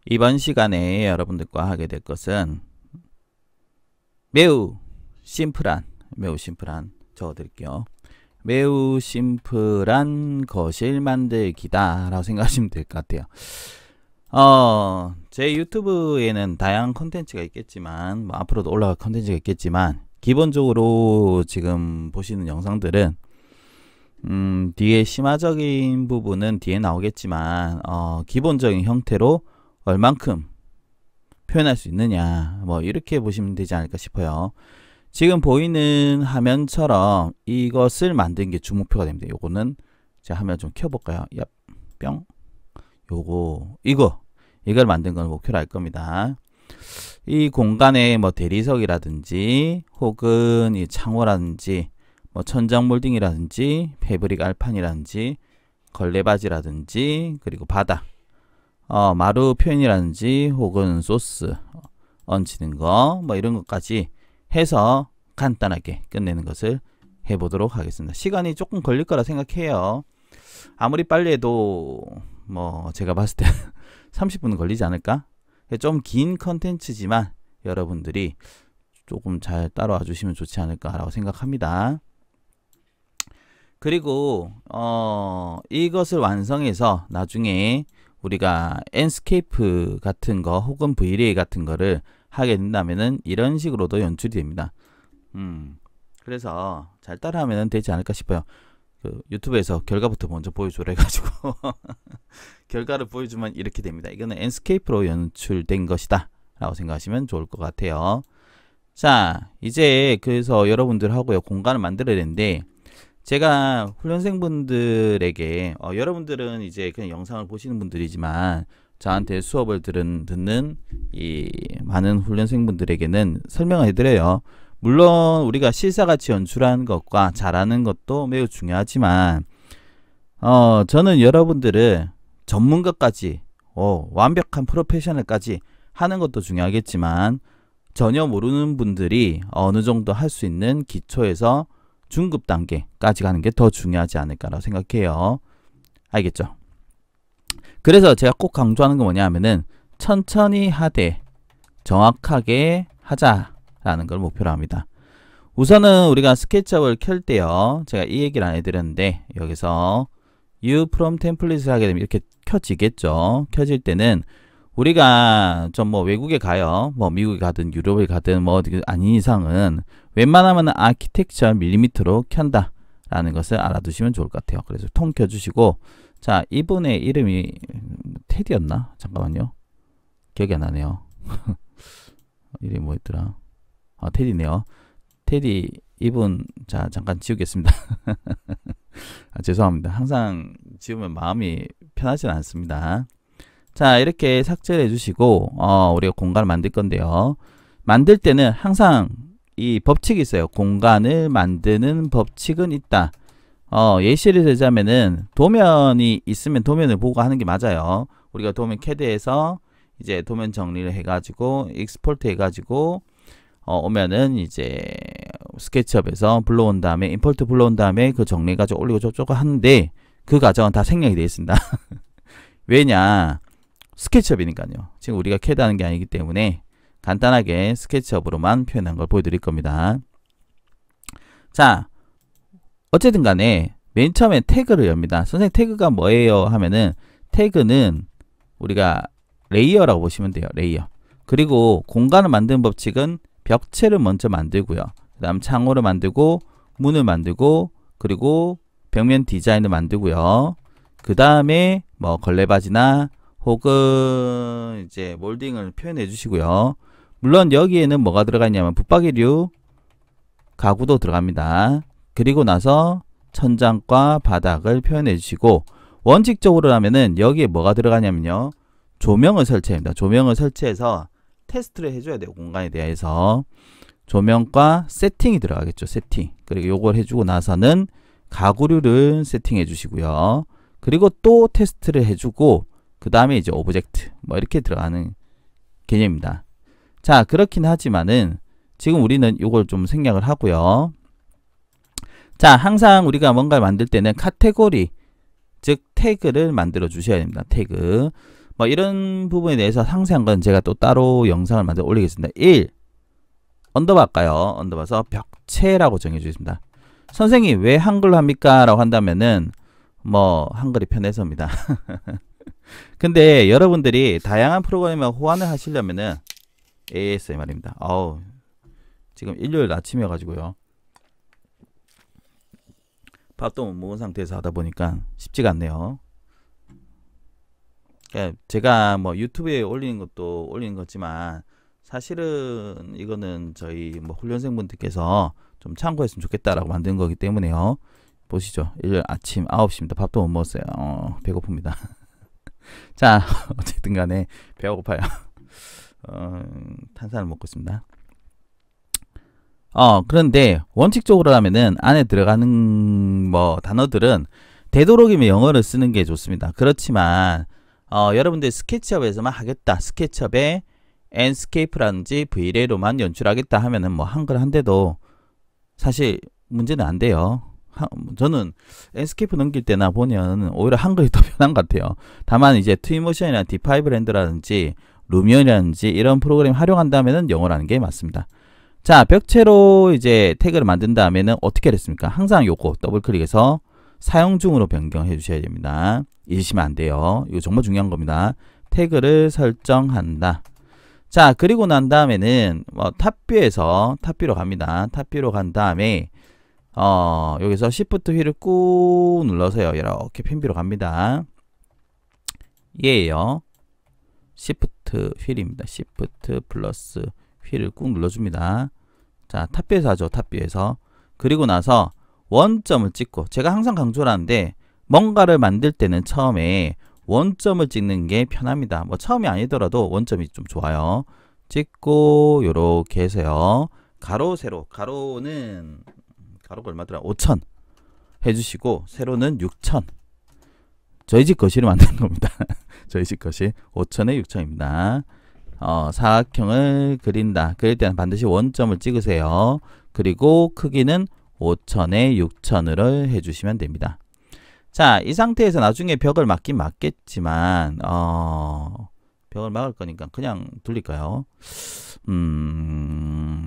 이번 시간에 여러분들과 하게 될 것은 매우 심플한 적어드릴게요. 매우 심플한 거실 만들기다 라고 생각하시면 될 것 같아요. 제 유튜브에는 다양한 컨텐츠가 있겠지만 앞으로도 올라갈 컨텐츠가 있겠지만 기본적으로 지금 보시는 영상들은 뒤에 심화적인 부분은 뒤에 나오겠지만 기본적인 형태로 얼만큼 표현할 수 있느냐 뭐 이렇게 보시면 되지 않을까 싶어요. 지금 보이는 화면처럼 이것을 만든 게 주목표가 됩니다. 요거는 제가 화면 좀 켜볼까요? 야, 뿅. 이걸 만든 건 목표로 할 겁니다. 이 공간에 뭐 대리석이라든지 혹은 이 창호라든지 뭐 천장 몰딩이라든지 패브릭 알판이라든지 걸레바지라든지 그리고 바닥 마루 표현이라든지 혹은 소스 얹히는 거 뭐 이런 것까지 해서 간단하게 끝내는 것을 해보도록 하겠습니다. 시간이 조금 걸릴 거라 생각해요. 아무리 빨리 해도 뭐 제가 봤을 때 30분은 걸리지 않을까? 좀 긴 컨텐츠지만 여러분들이 조금 잘 따라와 주시면 좋지 않을까라고 생각합니다. 그리고 이것을 완성해서 나중에 우리가 앤스케이프 같은 거 혹은 V-Ray 같은 거를 하게 된다면은 이런 식으로도 연출이 됩니다. 그래서 잘 따라하면 되지 않을까 싶어요. 유튜브에서 결과부터 먼저 보여줘라 해가지고 결과를 보여주면 이렇게 됩니다. 이거는 앤스케이프로 연출된 것이다 라고 생각하시면 좋을 것 같아요. 자, 이제 그래서 여러분들하고요 공간을 만들어야 되는데 제가 훈련생분들에게 여러분들은 이제 그냥 영상을 보시는 분들이지만 저한테 수업을 듣는 이 많은 훈련생분들에게는 설명을 해드려요. 물론 우리가 실사같이 연출하는 것과 잘하는 것도 매우 중요하지만 저는 여러분들을 전문가까지 완벽한 프로페셔널까지 하는 것도 중요하겠지만 전혀 모르는 분들이 어느 정도 할 수 있는 기초에서 중급 단계까지 가는 게 더 중요하지 않을까라고 생각해요. 알겠죠? 그래서 제가 꼭 강조하는 건 뭐냐 하면은 천천히 하되 정확하게 하자라는 걸 목표로 합니다. 우선은 우리가 스케치업을 켤 때요. 제가 이 얘기를 안 해드렸는데 여기서 U from template를 하게 되면 이렇게 켜지겠죠. 켜질 때는 우리가 좀 뭐 외국에 가요. 뭐 미국에 가든 유럽에 가든 뭐 아닌 이상은 웬만하면 아키텍처 밀리미터로 켠다 라는 것을 알아두시면 좋을 것 같아요. 그래서 통 켜주시고 자 이분의 이름이 테디였나? 잠깐만요. 기억이 안 나네요. 이름이 뭐였더라? 테디네요. 테디 이분 자 잠깐 지우겠습니다. 죄송합니다. 항상 지우면 마음이 편하지 않습니다. 자 이렇게 삭제를 해주시고 우리가 공간을 만들 건데요. 만들 때는 항상 이 법칙이 있어요. 공간을 만드는 법칙은 있다. 예시를 들자면은 도면이 있으면 도면을 보고 하는 게 맞아요. 우리가 도면 캐드에서 이제 도면 정리를 해가지고 익스포트 해가지고 오면은 이제 스케치업에서 불러온 다음에 임포트 불러온 다음에 그 정리해가지고 올리고 저쩌고 하는데 그 과정은 다 생략이 되어 있습니다. 왜냐 스케치업이니까요. 지금 우리가 캐드 하는 게 아니기 때문에 간단하게 스케치업으로만 표현한 걸 보여드릴 겁니다. 자 어쨌든 간에 맨 처음에 태그를 엽니다. 선생님 태그가 뭐예요 하면은 태그는 우리가 레이어라고 보시면 돼요. 레이어. 그리고 공간을 만드는 법칙은 벽체를 먼저 만들고요. 그 다음 창호를 만들고 문을 만들고 그리고 벽면 디자인을 만들고요. 그 다음에 뭐 걸레바지나 혹은 이제 몰딩을 표현해 주시고요. 물론 여기에는 뭐가 들어가 있냐면 붙박이류 가구도 들어갑니다. 그리고 나서 천장과 바닥을 표현해 주시고 원칙적으로 하면은 여기에 뭐가 들어가냐면요. 조명을 설치합니다. 조명을 설치해서 테스트를 해줘야 돼요. 공간에 대해서. 조명과 세팅이 들어가겠죠. 세팅. 그리고 요걸 해주고 나서는 가구류를 세팅해 주시고요. 그리고 또 테스트를 해주고 그 다음에 이제 오브젝트 뭐 이렇게 들어가는 개념입니다. 자, 그렇긴 하지만은 지금 우리는 이걸 좀 생략을 하고요. 자, 항상 우리가 뭔가를 만들 때는 카테고리, 즉 태그를 만들어 주셔야 됩니다. 태그. 뭐 이런 부분에 대해서 상세한 건 제가 또 따로 영상을 만들어 올리겠습니다. 1. 언더바 할까요? 언더바서 벽체라고 정해 주겠습니다. 선생님 왜 한글로 합니까? 라고 한다면은 뭐 한글이 편해서입니다. 근데 여러분들이 다양한 프로그램과 호환을 하시려면은 ASMR입니다. 지금 일요일 아침이어가지고요. 밥도 못 먹은 상태에서 하다 보니까 쉽지가 않네요. 제가 뭐 유튜브에 올리는 것도 올리는 거지만 사실은 이거는 저희 뭐 훈련생분들께서 좀 참고했으면 좋겠다라고 만든 거기 때문에요. 보시죠. 일요일 아침 9시입니다. 밥도 못 먹었어요. 배고픕니다. 자, 어쨌든 간에 배가 고파요. 탄산을 먹고 있습니다. 그런데 원칙적으로 하면은 안에 들어가는 뭐 단어들은 되도록이면 영어를 쓰는 게 좋습니다. 그렇지만 여러분들 스케치업에서만 하겠다. 스케치업에 엔스케이프라든지 브이레로만 연출하겠다 하면은 뭐 한글 한 대도 사실 문제는 안 돼요. 저는 엔스케이프 넘길 때나 보면 오히려 한글이 더 편한 것 같아요. 다만 이제 트윈모션이나 D5 랜드라든지 루미언이라든지 이런 프로그램 활용한다면은 영어를 하는 게 맞습니다. 자, 벽체로 이제 태그를 만든 다음에는 어떻게 됐습니까? 항상 요거 더블 클릭해서 사용 중으로 변경해 주셔야 됩니다. 잊으시면 안 돼요. 이거 정말 중요한 겁니다. 태그를 설정한다. 자, 그리고 난 다음에는 탑뷰에서 탑뷰로 갑니다. 탑뷰로 간 다음에 여기서 Shift 휠을 꾹 눌러서요. 이렇게 펜뷰로 갑니다. 얘예요. Shift 휠입니다. Shift 플러스 휠을 꾹 눌러줍니다. 자, 탑뷰에서 하죠. 탑뷰에서. 그리고 나서 원점을 찍고, 제가 항상 강조를 하는데 뭔가를 만들 때는 처음에 원점을 찍는 게 편합니다. 뭐 처음이 아니더라도 원점이 좀 좋아요. 찍고 요렇게 해서요. 가로 세로. 가로는 가로가 얼마더라? 5,000 해주시고 세로는 6,000. 저희 집 거실을 만드는 겁니다. 저희 집 거실 5,000에 6,000입니다. 사각형을 그린다. 그릴 때는 반드시 원점을 찍으세요. 그리고 크기는 5,000에 6,000으로 해주시면 됩니다. 자, 이 상태에서 나중에 벽을 막긴 막겠지만 벽을 막을 거니까 그냥 돌릴까요?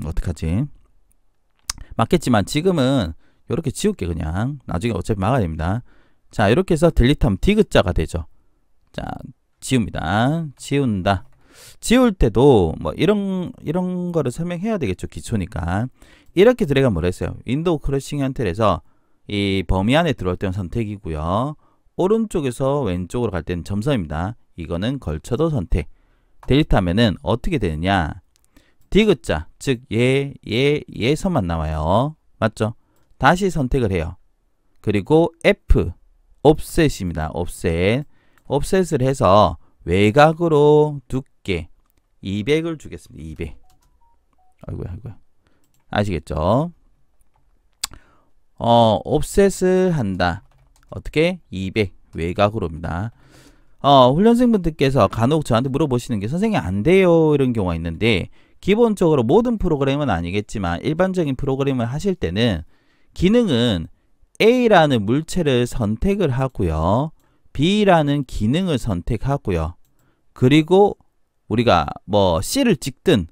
어떡하지? 막겠지만 지금은 이렇게 지울게. 그냥 나중에 어차피 막아야 됩니다. 자, 이렇게 해서 딜리트하면 디귿자가 되죠. 자, 지웁니다. 지운다. 지울 때도 뭐 이런 거를 설명해야 되겠죠. 기초니까. 이렇게 드래그 뭐라 했어요? 윈도우 크러싱 형태에서 이 범위 안에 들어올 때는 선택이고요. 오른쪽에서 왼쪽으로 갈 때는 점선입니다. 이거는 걸쳐도 선택. 딜리트 하면은 어떻게 되느냐? 디귿자, 즉 얘 선만 나와요. 맞죠? 다시 선택을 해요. 그리고 F, 옵셋입니다. 옵셋. 옵셋을 해서 외곽으로 두께 200을 주겠습니다. 200. 아이고야. 아시겠죠? 옵셋을 한다. 어떻게? 200 외곽으로입니다. 훈련생분들께서 간혹 저한테 물어보시는 게 선생님 안 돼요 이런 경우가 있는데, 기본적으로 모든 프로그램은 아니겠지만 일반적인 프로그램을 하실 때는 기능은 A라는 물체를 선택을 하고요. B라는 기능을 선택하고요. 그리고 우리가 뭐 C를 찍든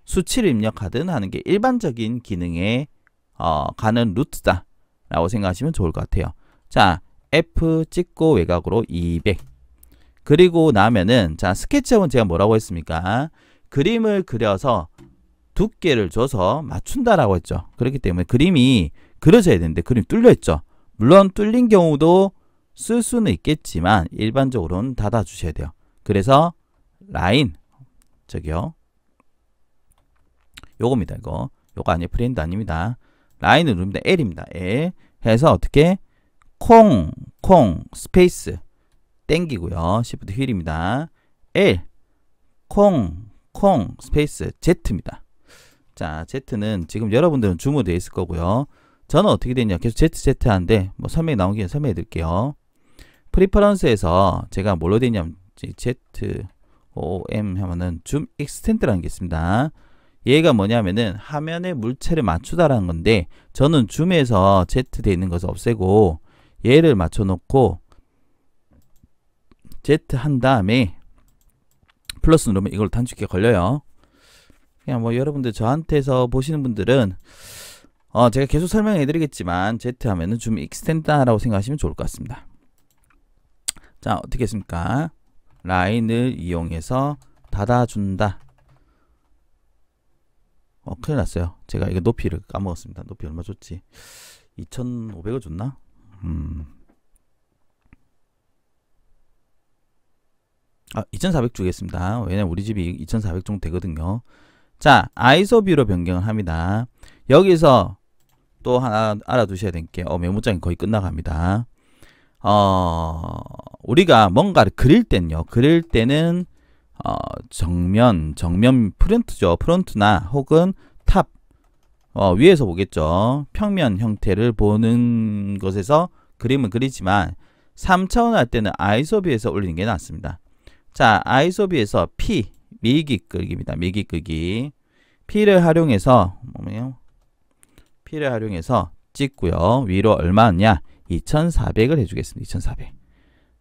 수치를 입력하든 하는 게 일반적인 기능에 가는 루트다 라고 생각하시면 좋을 것 같아요. 자, F 찍고 외곽으로 200. 그리고 나면은 자, 스케치업은 제가 뭐라고 했습니까? 그림을 그려서 두께를 줘서 맞춘다라고 했죠. 그렇기 때문에 그림이 그려져야 되는데 그림이 뚫려 있죠. 물론 뚫린 경우도 쓸 수는 있겠지만 일반적으로는 닫아 주셔야 돼요. 그래서 라인 저기요. 요겁니다. 이거 아니에요. 프렌드 아닙니다. 라인을 누릅니다. L입니다. L 해서 어떻게 콩 스페이스 땡기고요. Shift 휠입니다. L 콩 스페이스 Z입니다. 자, Z는 지금 여러분들은 줌으로 되어 있을 거고요. 저는 어떻게 되냐 계속 Z 하는데 뭐 설명이 나온 김에 설명해 드릴게요. 프리퍼런스에서 제가 뭘로 되어 있냐면 Z OM 하면은 줌 익스텐드라는 게 있습니다. 얘가 뭐냐면은 화면에 물체를 맞추다라는 건데, 저는 줌에서 Z 돼 있는 것을 없애고 얘를 맞춰 놓고 Z 한 다음에 플러스 누르면 이걸 단축키가 걸려요. 그냥 뭐 여러분들 저한테서 보시는 분들은 제가 계속 설명해 드리겠지만 Z 하면은 줌 익스텐드라고 생각하시면 좋을 것 같습니다. 자, 어떻게 했습니까? 라인을 이용해서 닫아준다. 큰일 났어요. 제가 이거 높이를 까먹었습니다. 높이 얼마 줬지? 2,500원 줬나? 2,400 주겠습니다. 왜냐면 우리 집이 2,400 정도 되거든요. 자, 아이소 뷰로 변경을 합니다. 여기서 또 하나 알아두셔야 될 게, 메모장이 거의 끝나갑니다. 우리가 뭔가를 그릴 때는 정면 프론트죠. 프론트나 혹은 탑, 위에서 보겠죠. 평면 형태를 보는 것에서 그림을 그리지만 3차원 할 때는 아이소뷰에서 올리는 게 낫습니다. 자, 아이소뷰에서 P, 밀기 끄기입니다. 밀기 끄기. P를 활용해서 찍고요. 위로 얼마냐? 2,400을 해주겠습니다. 2,400.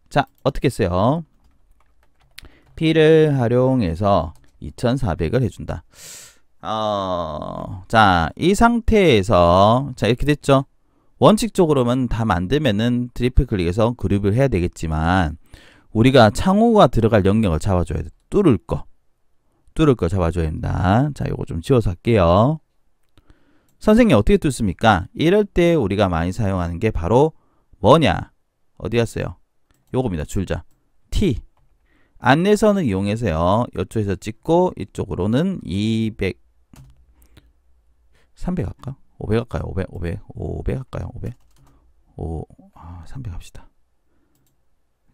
자, 어떻게 했어요? P를 활용해서 2,400을 해준다. 자, 이 상태에서, 자, 이렇게 됐죠? 원칙적으로는 다 만들면은 트리플 클릭해서 그룹을 해야 되겠지만, 우리가 창호가 들어갈 영역을 잡아줘야 돼. 뚫을 거 잡아줘야 된다. 자, 요거 좀 지워서 할게요. 선생님 어떻게 뚫습니까? 이럴 때 우리가 많이 사용하는 게 바로 뭐냐? 어디 갔어요? 요겁니다. 줄자. T. 안내선을 이용해서요. 이쪽에서 찍고 이쪽으로는 200, 300 할까? 500 할까요? 500 할까요? 300 합시다.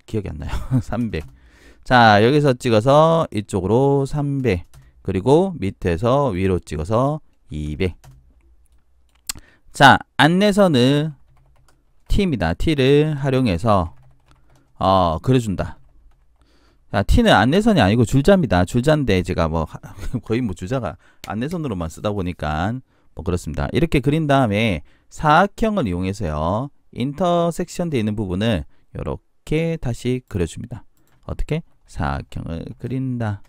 기억이 안 나요. 300. 자, 여기서 찍어서 이쪽으로 300. 그리고 밑에서 위로 찍어서 200. 자, 안내선을 T입니다. T를 활용해서 그려준다. 자, T는 안내선이 아니고 줄자입니다. 줄자인데 제가 거의 줄자가 안내선으로만 쓰다 보니까 그렇습니다. 이렇게 그린 다음에 사각형을 이용해서요. 인터섹션 되어 있는 부분을 이렇게 다시 그려줍니다. 어떻게? 사각형을 그린다.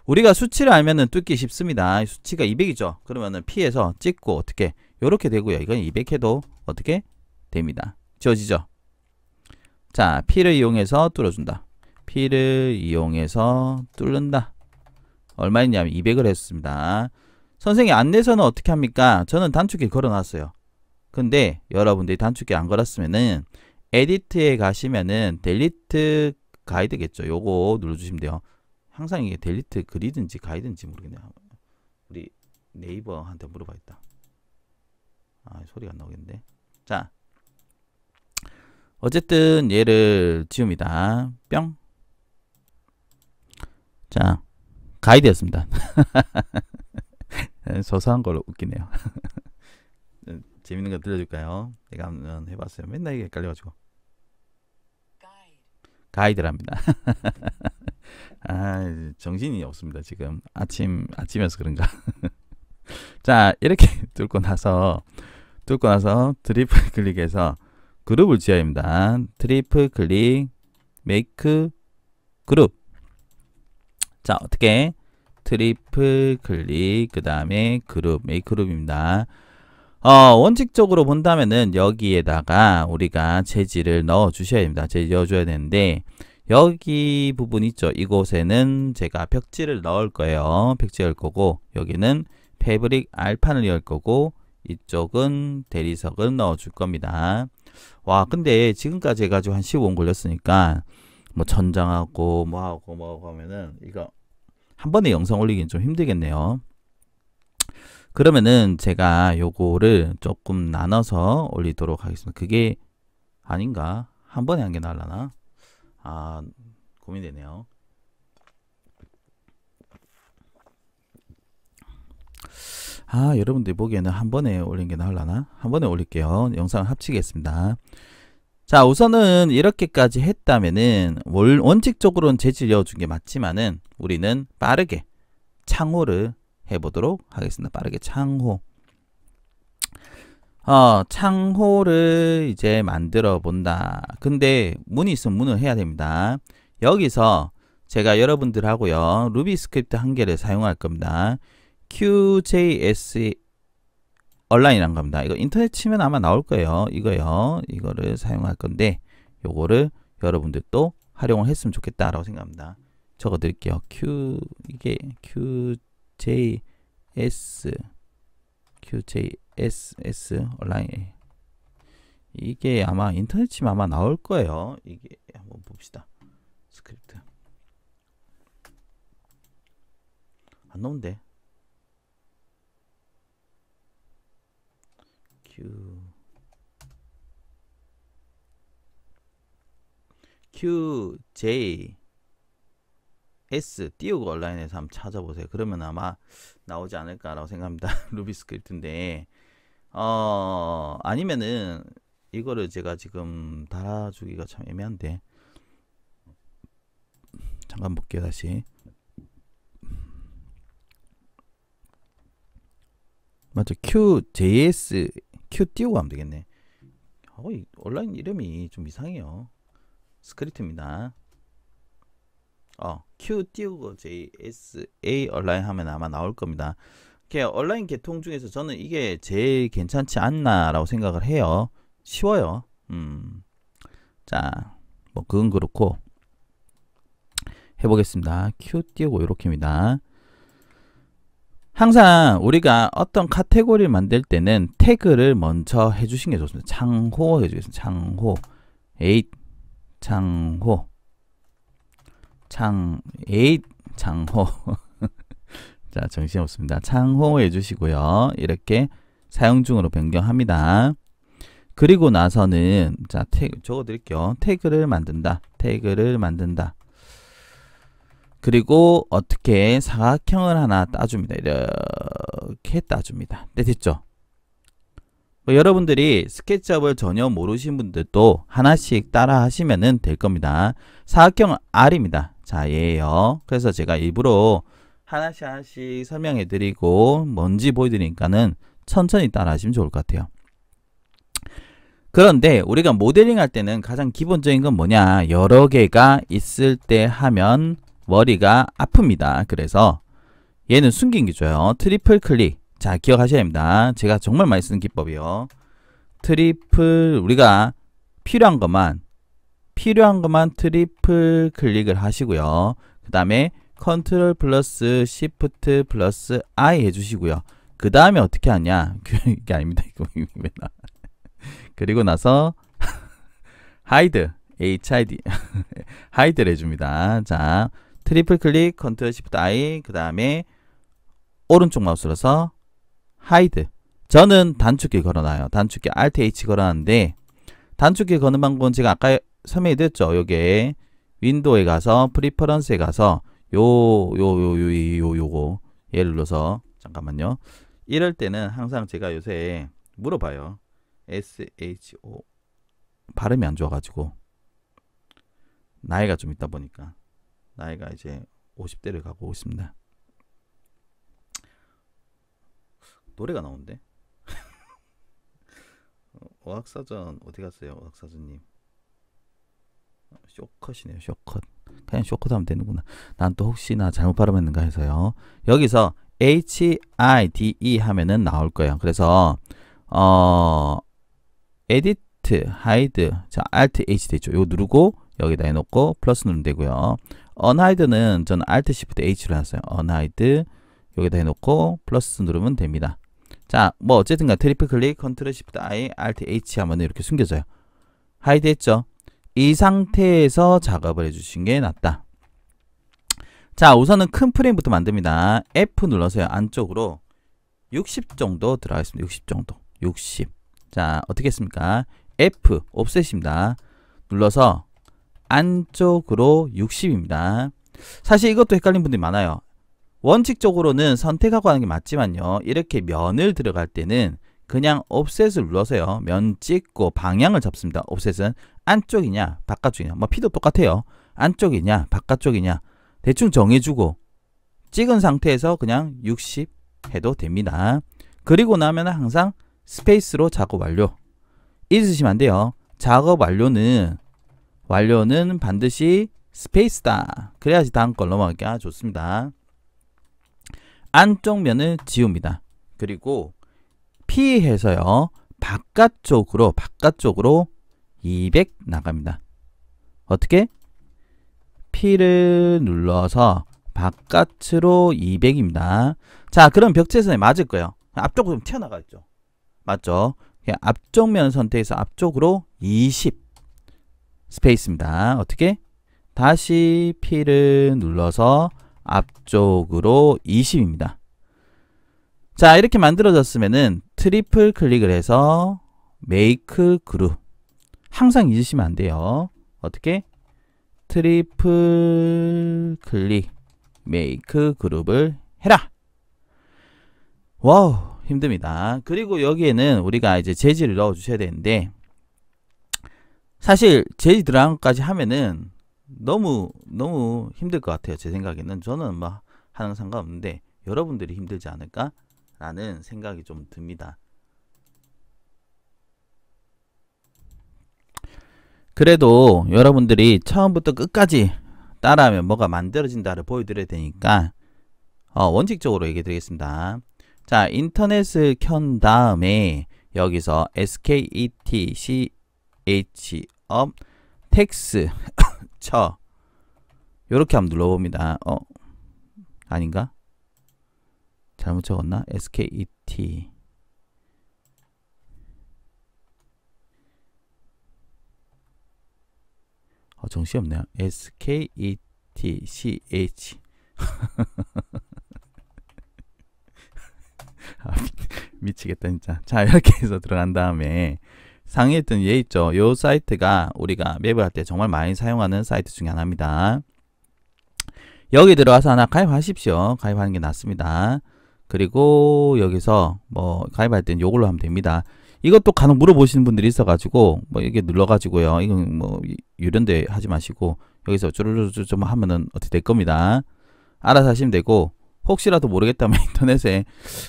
우리가 수치를 알면은 뚫기 쉽습니다. 수치가 200이죠. 그러면은 P에서 찍고 어떻게? 요렇게 되고요. 이건 200 해도 어떻게? 됩니다. 지워지죠? 자, P를 이용해서 뚫어준다. P를 이용해서 뚫는다. 얼마였냐면 200을 했습니다. 선생님 안내서는 어떻게 합니까? 저는 단축키 걸어놨어요. 근데 여러분들이 단축키 안 걸었으면은 에디트에 가시면은 델리트 가이드겠죠. 요거 눌러주시면 돼요. 항상 이게 델리트 글이든지 가이드인지 모르겠네요. 우리 네이버한테 물어봐야겠다. 소리가 안 나오겠는데. 자, 어쨌든 얘를 지웁니다. 뿅. 자, 가이드였습니다. 소소한 걸로 웃기네요. 재밌는 거 들려줄까요? 내가 한번 해봤어요. 맨날 이게 헷갈려가지고. 가이드랍니다. 정신이 없습니다. 지금 아침이어서 그런가. 자, 이렇게 뚫고 나서 트리플 클릭해서 그룹을 지어야 합니다. 트리플 클릭 메이크 그룹. 자, 어떻게? 트리플 클릭 그 다음에 그룹 메이크 그룹입니다. 원칙적으로 본다면은 여기에다가 우리가 재질을 넣어 주셔야 됩니다. 재질 넣어줘야 되는데 여기 부분 있죠. 이곳에는 제가 벽지를 넣을 거예요. 벽지 열 거고 여기는 패브릭 알판을 열 거고 이쪽은 대리석을 넣어 줄 겁니다. 와, 근데 지금까지 해가지고 한 15분 걸렸으니까 뭐 천장하고 뭐하고 하면은 이거 한 번에 영상 올리기는 좀 힘들겠네요. 그러면은 제가 요거를 조금 나눠서 올리도록 하겠습니다. 그게 아닌가? 한 번에 한 게 나을라나? 고민되네요. 여러분들 보기에는 한 번에 올린 게 나을라나? 한 번에 올릴게요. 영상을 합치겠습니다. 자, 우선은 이렇게까지 했다면은 원칙적으로는 재질 넣어준 게 맞지만은 우리는 빠르게 창호를 해보도록 하겠습니다. 빠르게 창호. 창호를 이제 만들어 본다. 근데 문이 있으면 문을 해야 됩니다. 여기서 제가 여러분들하고요, 루비 스크립트 한 개를 사용할 겁니다. QJS 온라인이란 겁니다. 이거 인터넷 치면 아마 나올 거예요. 이거를 사용할 건데, 요거를 여러분들도 활용을 했으면 좋겠다라고 생각합니다. 적어 드릴게요. 이게 QJS 온라인. 이게 아마 인터넷 치면 아마 나올 거예요. 이게 한번 봅시다. 스크립트. 안 나온대. QJS 띄우고 온라인에서 한번 찾아보세요. 그러면 아마 나오지 않을까라고 생각합니다. 루비 스크립트인데, 아니면은 이거를 제가 지금 달아주기가 참 애매한데, 잠깐 볼게요. 다시. 맞죠? QJS Q 띄우고 하면 되겠네. 이 온라인 이름이 좀 이상해요. 스크립트입니다. Q 띄우고 JSA 온라인 하면 아마 나올 겁니다. 온라인 계통 중에서 저는 이게 제일 괜찮지 않나 라고 생각을 해요. 쉬워요. 자, 뭐 그건 그렇고 해보겠습니다. Q 띄우고 이렇게입니다. 항상 우리가 어떤 카테고리를 만들 때는 태그를 먼저 해주신 게 좋습니다. 창호 해주겠습니다. 창호 8 창호 8 창호 자, 정신없습니다. 창호 해주시고요. 이렇게 사용 중으로 변경합니다. 그리고 나서는 자, 태그 적어드릴게요. 태그를 만든다. 그리고 어떻게 사각형을 하나 따줍니다. 이렇게 따줍니다. 네, 됐죠? 여러분들이 스케치업을 전혀 모르신 분들도 하나씩 따라 하시면 될 겁니다. 사각형은 R입니다. 자, 얘예요. 그래서 제가 일부러 하나씩 설명해 드리고 뭔지 보여드리니까는 천천히 따라 하시면 좋을 것 같아요. 그런데 우리가 모델링 할 때는 가장 기본적인 건 뭐냐, 여러 개가 있을 때 하면 머리가 아픕니다. 그래서 얘는 숨긴 게 좋아요. 트리플 클릭. 자, 기억하셔야 합니다. 제가 정말 많이 쓰는 기법이요. 우리가 필요한 것만 트리플 클릭을 하시고요. 그 다음에 컨트롤 플러스 시프트 플러스 I 해주시고요. 그 다음에 어떻게 하냐, 이게 아닙니다. 이거 맨날. 그리고 나서 하이드 HID 하이드를 해줍니다. 자, 트리플 클릭 컨트롤 시프트 I, 그 다음에 오른쪽 마우스로서 하이드. 저는 단축키 걸어놔요. 단축키 Alt H 걸어놨는데, 단축키 거는 방법은 제가 아까 설명해 드렸죠. 요게 윈도우에 가서 프리퍼런스에 가서 요거 얘를 눌러서, 잠깐만요. 이럴 때는 항상 제가 요새 물어봐요. SHO 발음이 안 좋아가지고, 나이가 좀 있다 보니까, 나이가 이제 50대를 가고 있습니다. 노래가 나오는데? 어학사전 어디 갔어요? 어학사전님. 쇼컷이네요. 쇼컷. 그냥 쇼컷 하면 되는구나. 난 또 혹시나 잘못 발음했는가 해서요. 여기서 HIDE 하면은 나올 거예요. 그래서 에디트, 하이드, 자, Alt H 되죠. 이거 누르고 여기다 해놓고 플러스 누르면 되고요. 언하이드는 저는 Alt Shift H로 해놨어요. 언하이드 여기다 해놓고 플러스 누르면 됩니다. 자, 뭐 어쨌든가 트리플 클릭 컨트롤 시프트 I Alt H 하면 이렇게 숨겨져요. 하이드 했죠. 이 상태에서 작업을 해주신 게 낫다. 자, 우선은 큰 프레임부터 만듭니다. F 눌러서요. 안쪽으로 60 정도 들어가겠습니다. 60 정도. 60. 자, 어떻게 했습니까? F 옵셋입니다. 눌러서 안쪽으로 60입니다. 사실 이것도 헷갈린 분들이 많아요. 원칙적으로는 선택하고 하는 게 맞지만요. 이렇게 면을 들어갈 때는 그냥 옵셋을 눌러서요. 면 찍고 방향을 잡습니다. 옵셋은 안쪽이냐 바깥쪽이냐 뭐 P도 똑같아요. 안쪽이냐 바깥쪽이냐 대충 정해주고 찍은 상태에서 그냥 60 해도 됩니다. 그리고 나면 항상 스페이스로 작업 완료. 잊으시면 안 돼요. 작업 완료는 반드시 스페이스다. 그래야지 다음 걸 넘어가기가 좋습니다. 안쪽 면을 지웁니다. 그리고 P해서요. 바깥쪽으로 200 나갑니다. 어떻게? P를 눌러서 바깥으로 200입니다. 자, 그럼 벽체선에 맞을 거예요. 앞쪽으로 좀 튀어나가 있죠. 맞죠? 앞쪽 면 선택해서 앞쪽으로 20 스페이스입니다. 어떻게? 다시 P를 눌러서 앞쪽으로 20입니다. 자, 이렇게 만들어졌으면은 트리플 클릭을 해서 메이크 그룹. 항상 잊으시면 안 돼요. 어떻게? 트리플 클릭 메이크 그룹을 해라. 와우, 힘듭니다. 그리고 여기에는 우리가 이제 재질을 넣어 주셔야 되는데, 사실 재질 들어간 것까지 하면은 너무 힘들 것 같아요. 제 생각에는. 저는 뭐 하는 상관없는데 여러분들이 힘들지 않을까 라는 생각이 좀 듭니다. 그래도 여러분들이 처음부터 끝까지 따라하면 뭐가 만들어진다를 보여드려야 되니까 원칙적으로 얘기해 드리겠습니다. 자, 인터넷을 켠 다음에 여기서 SKETCH 업 텍스 쳐 요렇게 한번 눌러봅니다. 아닌가? 잘못 적었나? SKET 정신없네요. SKETCH 미치겠다 진짜. 자, 이렇게 해서 들어간 다음에 상위에 있던 얘 있죠. 요 사이트가 우리가 맵을 할 때 정말 많이 사용하는 사이트 중에 하나입니다. 여기 들어가서 하나 가입하십시오. 가입하는 게 낫습니다. 그리고 여기서 뭐 가입할 때는 요걸로 하면 됩니다. 이것도 간혹 물어보시는 분들이 있어가지고 뭐 이게 눌러가지고요. 이건 뭐 유료인데 하지 마시고 여기서 쭈르르 좀 하면은 어떻게 될 겁니다. 알아서 하시면 되고, 혹시라도 모르겠다면 인터넷에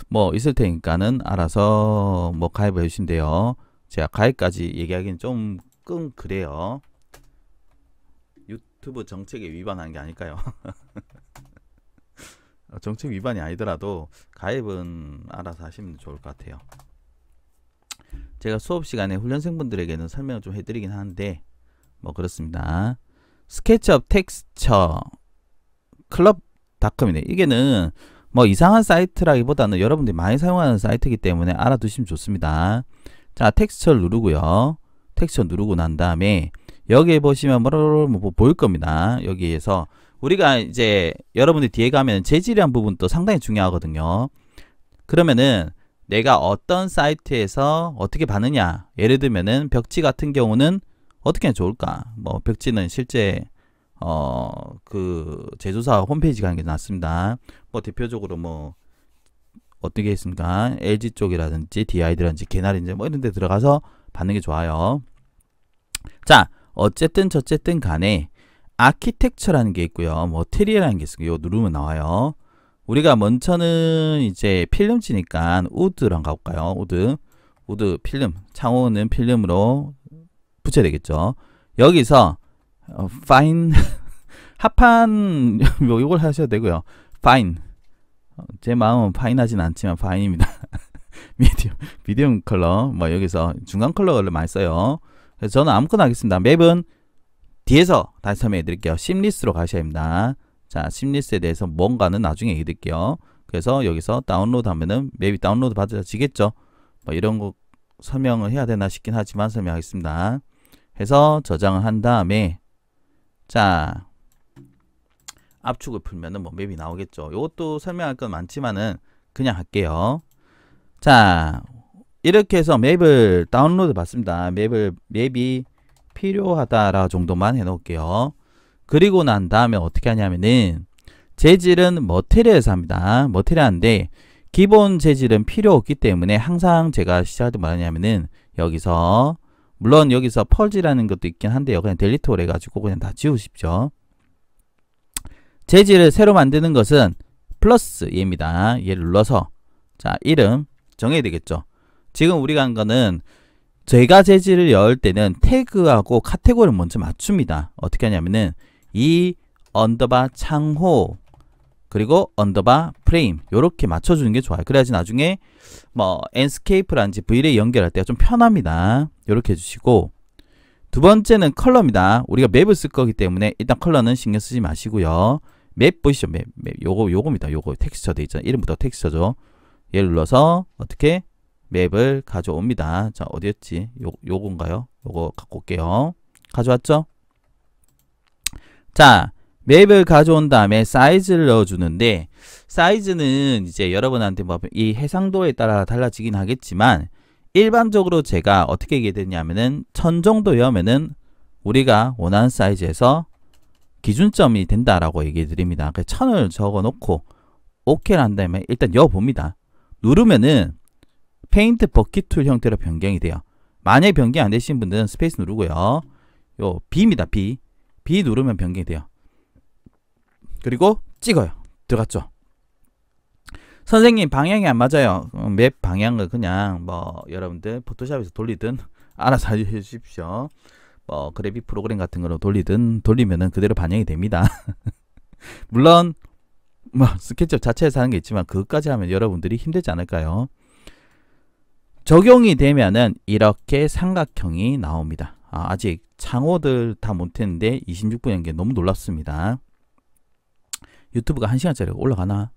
뭐 있을 테니까는 알아서 뭐 가입해 주시면 돼요. 제가 가입까지 얘기하기는 좀 그래요. 유튜브 정책에 위반하는 게 아닐까요? 정책 위반이 아니더라도 가입은 알아서 하시면 좋을 것 같아요. 제가 수업 시간에 훈련생분들에게는 설명을 좀 해드리긴 하는데 뭐 그렇습니다. 스케치업 텍스처 클럽닷컴이네. 이게는 뭐 이상한 사이트라기보다는 여러분들이 많이 사용하는 사이트이기 때문에 알아두시면 좋습니다. 자, 텍스처를 누르고요. 텍스처 누르고 난 다음에 여기에 보시면 뭐 보일 겁니다. 여기에서 우리가 이제 여러분들 뒤에 가면 재질이란 부분도 상당히 중요하거든요. 그러면은 내가 어떤 사이트에서 어떻게 받느냐, 예를 들면은 벽지 같은 경우는 어떻게 하면 좋을까? 뭐 벽지는 실제 그 제조사 홈페이지 가는 게 낫습니다. 뭐 대표적으로 뭐 어떻게 있습니까? LG 쪽이라든지 DI라든지 개나리인지 뭐 이런 데 들어가서 받는 게 좋아요. 자, 어쨌든 저쨌든 간에 아키텍처라는 게 있고요. 뭐 트리라는 게 있어요. 이거 누르면 나와요. 우리가 먼저는 이제 필름지니까 우드랑 가볼까요? 우드 필름, 창호는 필름으로 붙여야 되겠죠. 여기서 파인 합판 뭐 이걸 하셔도 되고요. 파인, 제 마음은 파인하진 않지만 파인입니다. 미디움 컬러, 뭐 여기서 중간 컬러를 많이 써요. 그래서 저는 아무거나 하겠습니다. 맵은 뒤에서 다시 설명해 드릴게요. 심리스로 가셔야 합니다. 자, 심리스에 대해서 뭔가는 나중에 얘기해 드릴게요. 그래서 여기서 다운로드 하면은 맵이 다운로드 받아지겠죠. 뭐 이런 거 설명을 해야 되나 싶긴 하지만 설명하겠습니다. 해서 저장을 한 다음에, 자, 압축을 풀면은 뭐 맵이 나오겠죠. 이것도 설명할 건 많지만은 그냥 할게요. 자, 이렇게 해서 맵을 다운로드 받습니다. 맵이 필요하다라 정도만 해 놓을게요. 그리고 난 다음에 어떻게 하냐면은 재질은 머티리얼에서 합니다. 머티리얼인데 기본 재질은 필요 없기 때문에 항상 제가 시작할 때 뭐하냐면은 여기서 물론 여기서 펄즈라는 것도 있긴 한데요. 그냥 델리트를 해가지고 그냥 다 지우십시오. 재질을 새로 만드는 것은 플러스 얘입니다. 얘를 눌러서 자 이름 정해야 되겠죠. 지금 우리가 한 거는 제가 재질을 열 때는 태그하고 카테고리를 먼저 맞춥니다. 어떻게 하냐면은 이 언더바 창호 그리고 언더바 프레임 요렇게 맞춰주는 게 좋아요. 그래야지 나중에 뭐 엔스케이프라든지 브이레이 연결할 때가 좀 편합니다. 요렇게 해주시고 두 번째는 컬러입니다. 우리가 맵을 쓸 거기 때문에 일단 컬러는 신경 쓰지 마시고요. 맵 보이시죠? 맵 요겁니다. 요거 텍스처 돼 있잖아요. 이름부터 텍스처죠. 얘를 눌러서 어떻게 맵을 가져옵니다. 자 어디였지? 요건가요? 요거 갖고 올게요. 가져왔죠? 자 맵을 가져온 다음에 사이즈를 넣어주는데 사이즈는 이제 여러분한테 뭐 이 해상도에 따라 달라지긴 하겠지만 일반적으로 제가 어떻게 얘기해 드리냐면은 1000 정도여면은 우리가 원하는 사이즈에서 기준점이 된다라고 얘기해 드립니다. 1000을 적어 놓고 OK를 한 다음에 일단 여봅니다. 누르면은 페인트 버킷 툴 형태로 변경이 돼요. 만약에 변경 안 되신 분들은 스페이스 누르고요. 요 B입니다. B 누르면 변경이 돼요. 그리고 찍어요. 들어갔죠? 선생님 방향이 안 맞아요. 맵 방향을 그냥 뭐 여러분들 포토샵에서 돌리든 알아서 해주십시오. 뭐 그래픽 프로그램 같은 거로 돌리면은 그대로 반영이 됩니다. 물론 뭐 스케치업 자체에서 하는 게 있지만 그것까지 하면 여러분들이 힘들지 않을까요? 적용이 되면은 이렇게 삼각형이 나옵니다. 아직 창호들 다 못했는데 26분 연계 너무 놀랍습니다. 유튜브가 1시간짜리가 올라가나?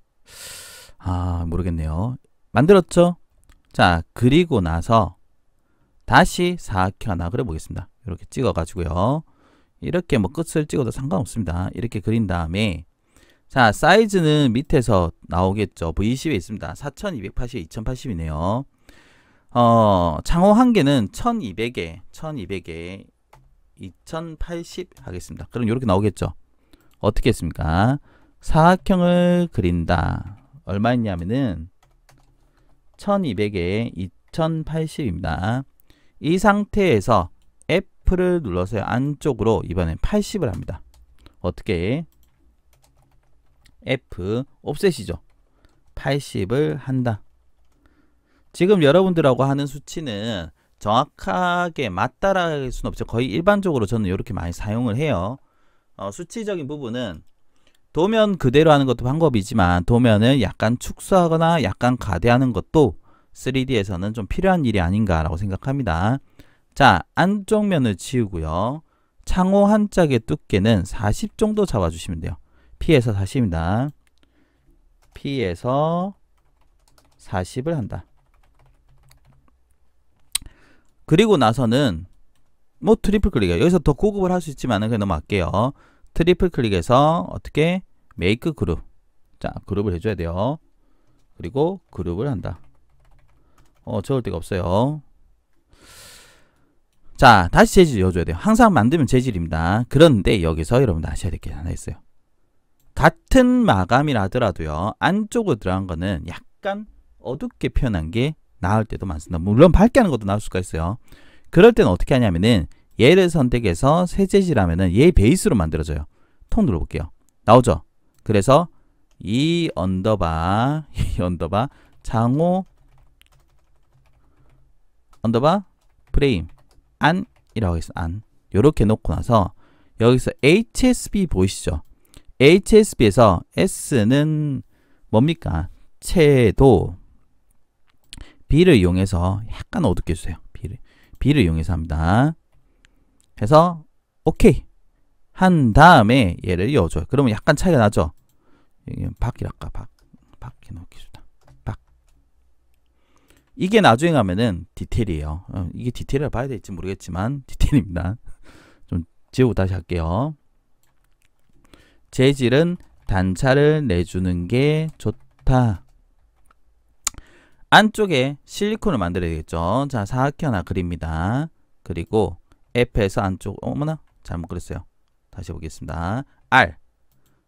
모르겠네요. 만들었죠? 자, 그리고 나서 다시 사각형 하나 그려보겠습니다. 이렇게 찍어가지고요. 이렇게 뭐 끝을 찍어도 상관없습니다. 이렇게 그린 다음에 자, 사이즈는 밑에서 나오겠죠. V20에 있습니다. 4280, 2080이네요. 창호 한 개는 1200에 2080 하겠습니다. 그럼 이렇게 나오겠죠. 어떻게 했습니까? 사각형을 그린다. 얼마였냐면은 1200에 2080입니다. 이 상태에서 F를 눌러서 안쪽으로 이번엔 80을 합니다. 어떻게? F 옵셋이죠. 80을 한다. 지금 여러분들하고 하는 수치는 정확하게 맞다라할 수는 없죠. 거의 일반적으로 저는 이렇게 많이 사용을 해요. 수치적인 부분은 도면 그대로 하는 것도 방법이지만 도면을 약간 축소하거나 약간 가대하는 것도 3D에서는 좀 필요한 일이 아닌가라고 생각합니다. 자, 안쪽 면을 지우고요. 창호 한 짝의 두께는 40 정도 잡아주시면 돼요. P에서 40입니다. P에서 40을 한다. 그리고 나서는 뭐 트리플 클릭이에요. 여기서 더 고급을 할 수 있지만 그냥 넘어갈게요. 트리플 클릭해서 어떻게 메이크 그룹. 자, 그룹을 해줘야 돼요. 그리고 그룹을 한다. 적을 데가 없어요. 자, 다시 재질 넣어줘야 돼요. 항상 만들면 재질입니다. 그런데 여기서 여러분 아셔야 될 게 하나 있어요. 같은 마감이라 하더라도요. 안쪽으로 들어간 거는 약간 어둡게 표현한 게 나을 때도 많습니다. 물론 밝게 하는 것도 나올 수가 있어요. 그럴 때는 어떻게 하냐면은 얘를 선택해서 새 재질하면은 얘 베이스로 만들어져요. 통 눌러볼게요. 나오죠? 그래서 이 언더바 창호 언더바 프레임 안이라고 하겠습니다. 안 요렇게 놓고 나서 여기서 HSB 보이시죠? HSB에서 S는 뭡니까? 채도 B를 이용해서 약간 어둡게 해주세요. B를 이용해서 합니다. 해서 OK 한 다음에 얘를 이어줘요. 그러면 약간 차이가 나죠? 박이랄까 박 해놓기 좋다. 박 이게 나중에 가면은 디테일이에요. 이게 디테일을 봐야 될지 모르겠지만 디테일입니다. 좀 지우고 다시 할게요. 재질은 단차를 내주는 게 좋다. 안쪽에 실리콘을 만들어야 되겠죠. 자, 사각형 하나 그립니다. 그리고 F에서 안쪽, 어머나 잘못 그렸어요. 다시 보겠습니다. R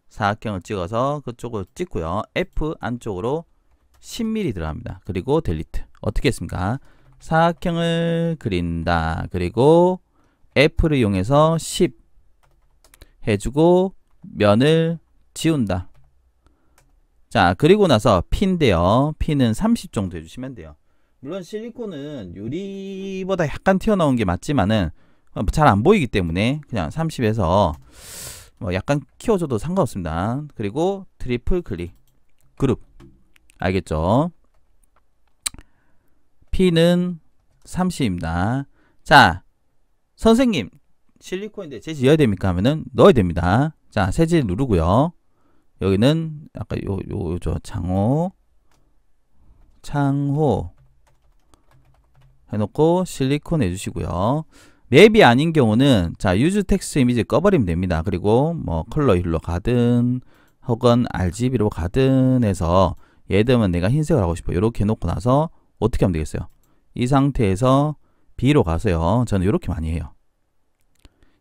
사각형을 찍어서 그쪽을 찍고요. F 안쪽으로 10mm 들어갑니다. 그리고 델리트. 어떻게 했습니까? 사각형을 그린다. 그리고 F를 이용해서 10 해주고 면을 지운다. 자, 그리고 나서 P인데요. P는 30 정도 해주시면 돼요. 물론 실리콘은 유리보다 약간 튀어나온 게 맞지만은 잘 안 보이기 때문에 그냥 30에서 뭐 약간 키워줘도 상관없습니다. 그리고 트리플 클릭 그룹. 알겠죠? P는 30입니다. 자, 선생님 실리콘인데 재질 넣어야 됩니까? 하면은 넣어야 됩니다. 자, 세질 누르고요. 여기는 아까 요죠 창호 해놓고 실리콘 해주시고요. 맵이 아닌 경우는 자 유즈 텍스트 이미지 꺼버리면 됩니다. 그리고 뭐 컬러 힐로 가든 혹은 RGB로 가든 해서 예를 들면 내가 흰색을 하고 싶어 이렇게 해놓고 나서 어떻게 하면 되겠어요? 이 상태에서 B로 가서요. 저는 이렇게 많이 해요.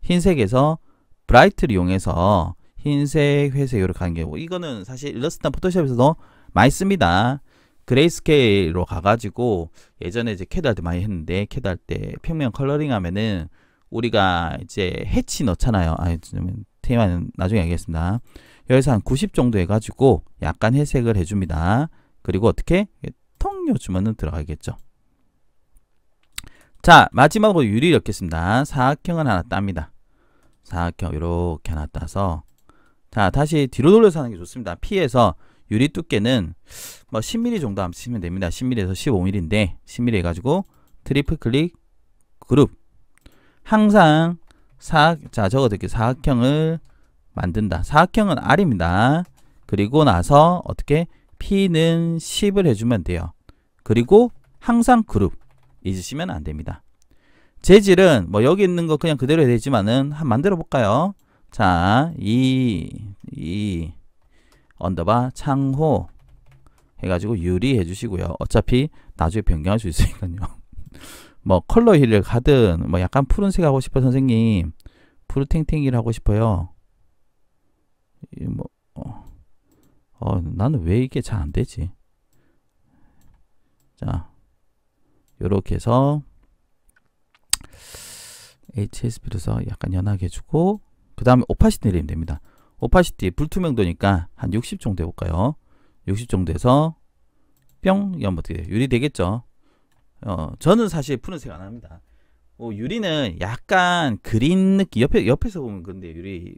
흰색에서 브라이트를 이용해서 흰색, 회색 이렇게 가는 경우 이거는 사실 일러스트나 포토샵에서도 많이 씁니다. 그레이스케일로 가가지고 예전에 이제 캐드 할 때 많이 했는데 캐드 할 때 평면 컬러링 하면은 우리가 이제 해치 넣잖아요. 테마는 나중에 알겠습니다. 여기서 한 90 정도 해가지고 약간 회색을 해줍니다. 그리고 어떻게 통 요주면은 들어가겠죠. 자, 마지막으로 유리 넣겠습니다. 사각형을 하나 땁니다. 사각형 이렇게 하나 따서 자, 다시 뒤로 돌려서 하는 게 좋습니다. P에서 유리 두께는 뭐 10mm 정도 하시면 됩니다. 10mm에서 15mm인데 10mm 해가지고 트리플 클릭 그룹. 항상 자, 적어도 이렇게 사각형을 만든다. 사각형은 R입니다. 그리고 나서 어떻게 P는 10을 해주면 돼요. 그리고 항상 그룹 잊으시면 안 됩니다. 재질은 뭐 여기 있는 거 그냥 그대로 해야 되지만은 한번 만들어 볼까요? 자, 이 언더바 창호 해가지고 유리 해주시고요. 어차피 나중에 변경할 수 있으니까요. 뭐 컬러 힐을 가든 뭐 약간 푸른색 하고 싶어요. 선생님 푸르탱탱이를 하고 싶어요. 나는 왜 이게 잘 안 되지? 자, 요렇게 해서 HSP로서 약간 연하게 해주고 그 다음에 오파시티 내리면 됩니다. 오파시티 불투명도니까 한 60 정도 해볼까요? 60 정도 해서 뿅 이러면 어떻게 돼요? 유리 되겠죠? 저는 사실 푸른색 안 합니다. 유리는 약간 그린 느낌 옆에서 보면 그런데 유리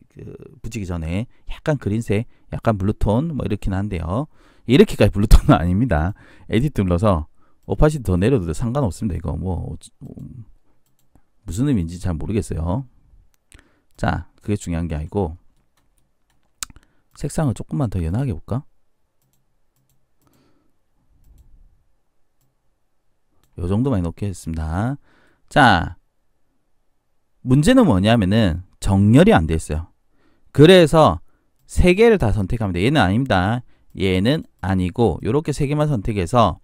붙이기 전에 약간 그린색 약간 블루톤 뭐 이렇긴 한데요. 이렇게까지 블루톤은 아닙니다. 에디트 눌러서 오파시티 더 내려도 상관없습니다. 이거 뭐 무슨 의미인지 잘 모르겠어요. 자, 그게 중요한 게 아니고 색상을 조금만 더 연하게 해볼까? 요 정도만 넣겠습니다. 자, 문제는 뭐냐면은 정렬이 안 돼 있어요. 그래서 세 개를 다 선택합니다. 얘는 아닙니다. 얘는 아니고 요렇게 세 개만 선택해서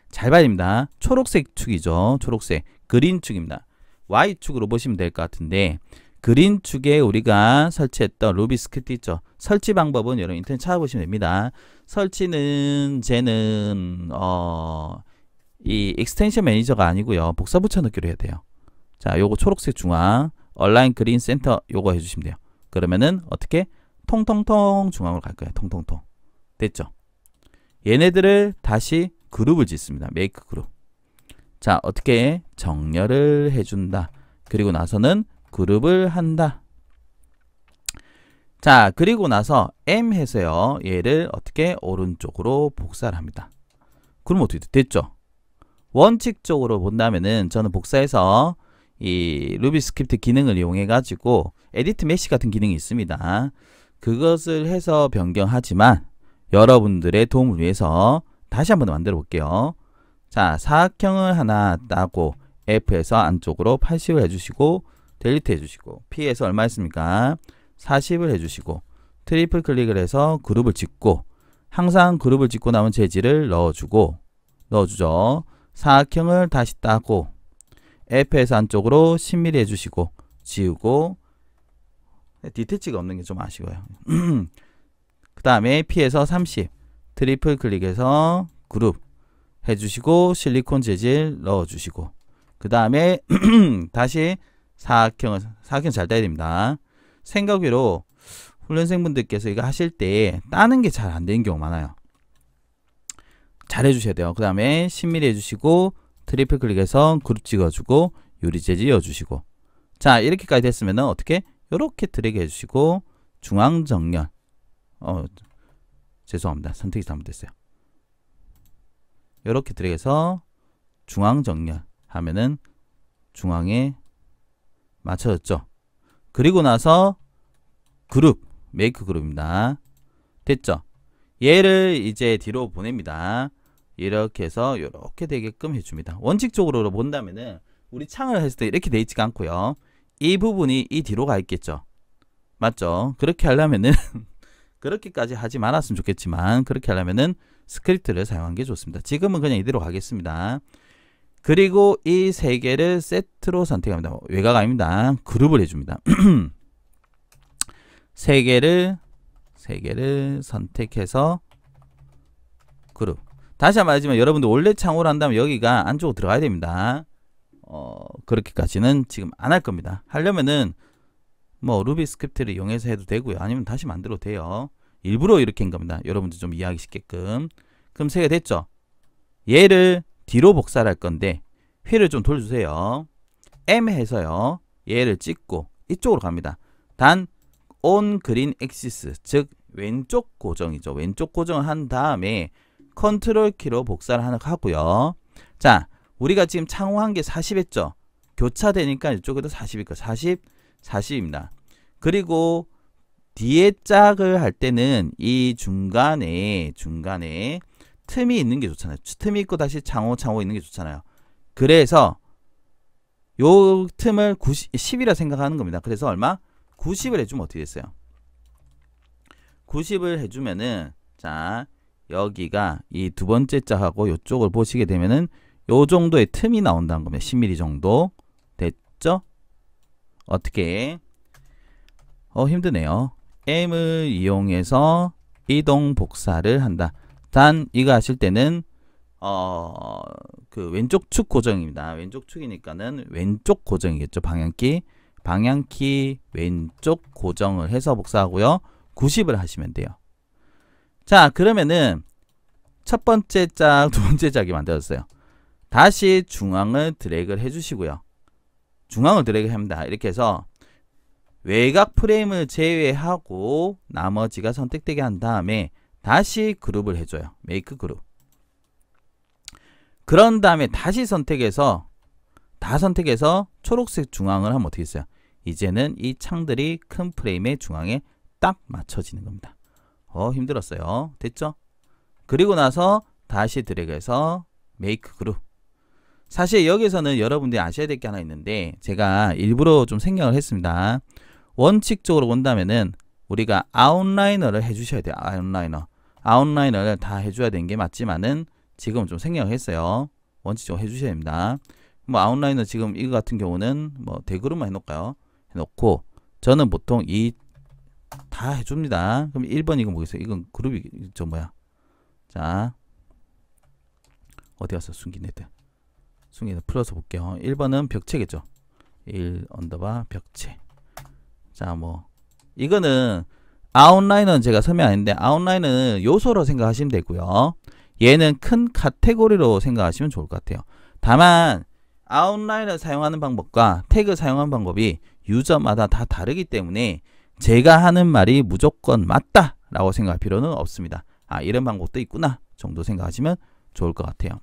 잘 봐야 됩니다. 초록색 축이죠. 초록색 그린 축입니다. Y축으로 보시면 될 것 같은데 그린 축에 우리가 설치했던 루비 스크립트 있죠. 설치 방법은 여러분 인터넷 찾아보시면 됩니다. 설치는 쟤는 이 익스텐션 매니저가 아니고요. 복사 붙여 넣기로 해야 돼요. 자, 요거 초록색 중앙 얼라인 그린 센터 요거 해주시면 돼요. 그러면은 어떻게 통통통 중앙으로 갈 거예요. 통통통 됐죠? 얘네들을 다시 그룹을 짓습니다. 메이크 그룹. 자, 어떻게 정렬을 해준다. 그리고 나서는 그룹을 한다. 자, 그리고 나서 M 해서요. 얘를 어떻게 오른쪽으로 복사를 합니다. 그럼 어떻게 됐죠? 원칙적으로 본다면은 저는 복사해서 이 루비 스크립트 기능을 이용해 가지고 에디트 메시 같은 기능이 있습니다. 그것을 해서 변경하지만 여러분들의 도움을 위해서 다시 한번 만들어 볼게요. 자, 사각형을 하나 따고 F에서 안쪽으로 80을 해주시고 델리트 해주시고 P에서 얼마 했습니까? 40을 해주시고 트리플 클릭을 해서 그룹을 짓고 항상 그룹을 짓고 남은 재질을 넣어주죠. 사각형을 다시 따고 F에서 안쪽으로 10mm 해주시고 지우고 디테치가 없는 게 좀 아쉬워요. 그 다음에 P에서 30 트리플 클릭해서 그룹 해주시고 실리콘 재질 넣어주시고 그 다음에 다시 사각형 잘 따야 됩니다. 생각외로 훈련생분들께서 이거 하실 때 따는 게 잘 안 되는 경우 많아요. 잘 해주셔야 돼요. 그 다음에 10mm 해주시고 트리플 클릭해서 그룹 찍어주고 유리 재질 넣어주시고 자 이렇게까지 됐으면 어떻게 이렇게 드래그 해주시고 중앙 정렬 죄송합니다. 선택이 잘못됐어요. 이렇게 드래그해서 중앙 정렬 하면은 중앙에 맞춰졌죠. 그리고 나서 그룹 메이크 그룹입니다. 됐죠? 얘를 이제 뒤로 보냅니다. 이렇게 해서 이렇게 되게끔 해줍니다. 원칙적으로 본다면은 우리 창을 했을 때 이렇게 돼 있지가 않고요. 이 부분이 이 뒤로 가 있겠죠. 맞죠? 그렇게 하려면은 그렇게까지 하지 말았으면 좋겠지만 그렇게 하려면은 스크립트를 사용한 게 좋습니다. 지금은 그냥 이대로 가겠습니다. 그리고 이 세 개를 세트로 선택합니다. 외곽 아닙니다. 그룹을 해줍니다. 세 개를 선택해서 그룹. 다시 한번 말하지만 여러분들 원래 창호를 한다면 여기가 안쪽으로 들어가야 됩니다. 그렇게까지는 지금 안 할 겁니다. 하려면은 뭐 루비 스크립트를 이용해서 해도 되고요. 아니면 다시 만들어도 돼요. 일부러 이렇게 한 겁니다. 여러분들 좀 이해하기 쉽게끔. 그럼 세 개 됐죠? 얘를 뒤로 복사를 할 건데 휠을 좀 돌려주세요. M 해서요. 얘를 찍고 이쪽으로 갑니다. 단 on green axis 즉 왼쪽 고정이죠. 왼쪽 고정을 한 다음에 컨트롤 키로 복사를 하고요. 자, 우리가 지금 창호한 게 40 했죠. 교차되니까 이쪽에도 40일 거예요. 40입니다. 그리고 뒤에 짝을 할 때는 이 중간에 틈이 있는 게 좋잖아요. 틈이 있고 다시 창호 있는 게 좋잖아요. 그래서 요 틈을 10이라 생각하는 겁니다. 그래서 얼마? 90을 해주면 어떻게 됐어요? 90을 해주면은 자 여기가 이 두 번째 짝하고 이쪽을 보시게 되면은 요 정도의 틈이 나온다는 겁니다. 10mm 정도 됐죠? 어떻게? 힘드네요. M을 이용해서 이동 복사를 한다. 단 이거 하실 때는 그 왼쪽 축 고정입니다. 왼쪽 축이니까는 왼쪽 고정이겠죠. 방향키 왼쪽 고정을 해서 복사하고요. 90을 하시면 돼요. 자, 그러면은 첫 번째 짝, 두 번째 짝이 만들어졌어요. 다시 중앙을 드래그를 해주시고요. 중앙을 드래그 합니다. 이렇게 해서 외곽 프레임을 제외하고 나머지가 선택되게 한 다음에 다시 그룹을 해줘요. 메이크 그룹. 그런 다음에 다시 선택해서 초록색 중앙을 하면 어떻게 했어요? 이제는 이 창들이 큰 프레임의 중앙에 딱 맞춰지는 겁니다. 힘들었어요. 됐죠? 그리고 나서 다시 드래그해서 메이크 그룹. 사실 여기서는 여러분들이 아셔야 될 게 하나 있는데 제가 일부러 좀 생략을 했습니다. 원칙적으로 본다면은 우리가 아웃라이너를 해주셔야 돼요. 아웃라이너를 다 해줘야 되는 게 맞지만은 지금은 좀 생략을 했어요. 원칙적으로 해주셔야 됩니다. 뭐 아웃라이너 지금 이거 같은 경우는 뭐 대그룹만 해놓을까요? 해놓고 저는 보통 다 해줍니다. 그럼 1번 이거 뭐겠어요? 이건 그룹이 자 어디 갔어? 숨기네들 풀어서 볼게요. 1번은 벽체겠죠. 1 언더바 벽체. 자, 뭐 이거는 아웃라이너는 제가 설명 안 했는데 아웃라이너는 요소로 생각하시면 되고요. 얘는 큰 카테고리로 생각하시면 좋을 것 같아요. 다만 아웃라이너 사용하는 방법과 태그 사용하는 방법이 유저마다 다 다르기 때문에 제가 하는 말이 무조건 맞다 라고 생각할 필요는 없습니다. 이런 방법도 있구나 정도 생각하시면 좋을 것 같아요.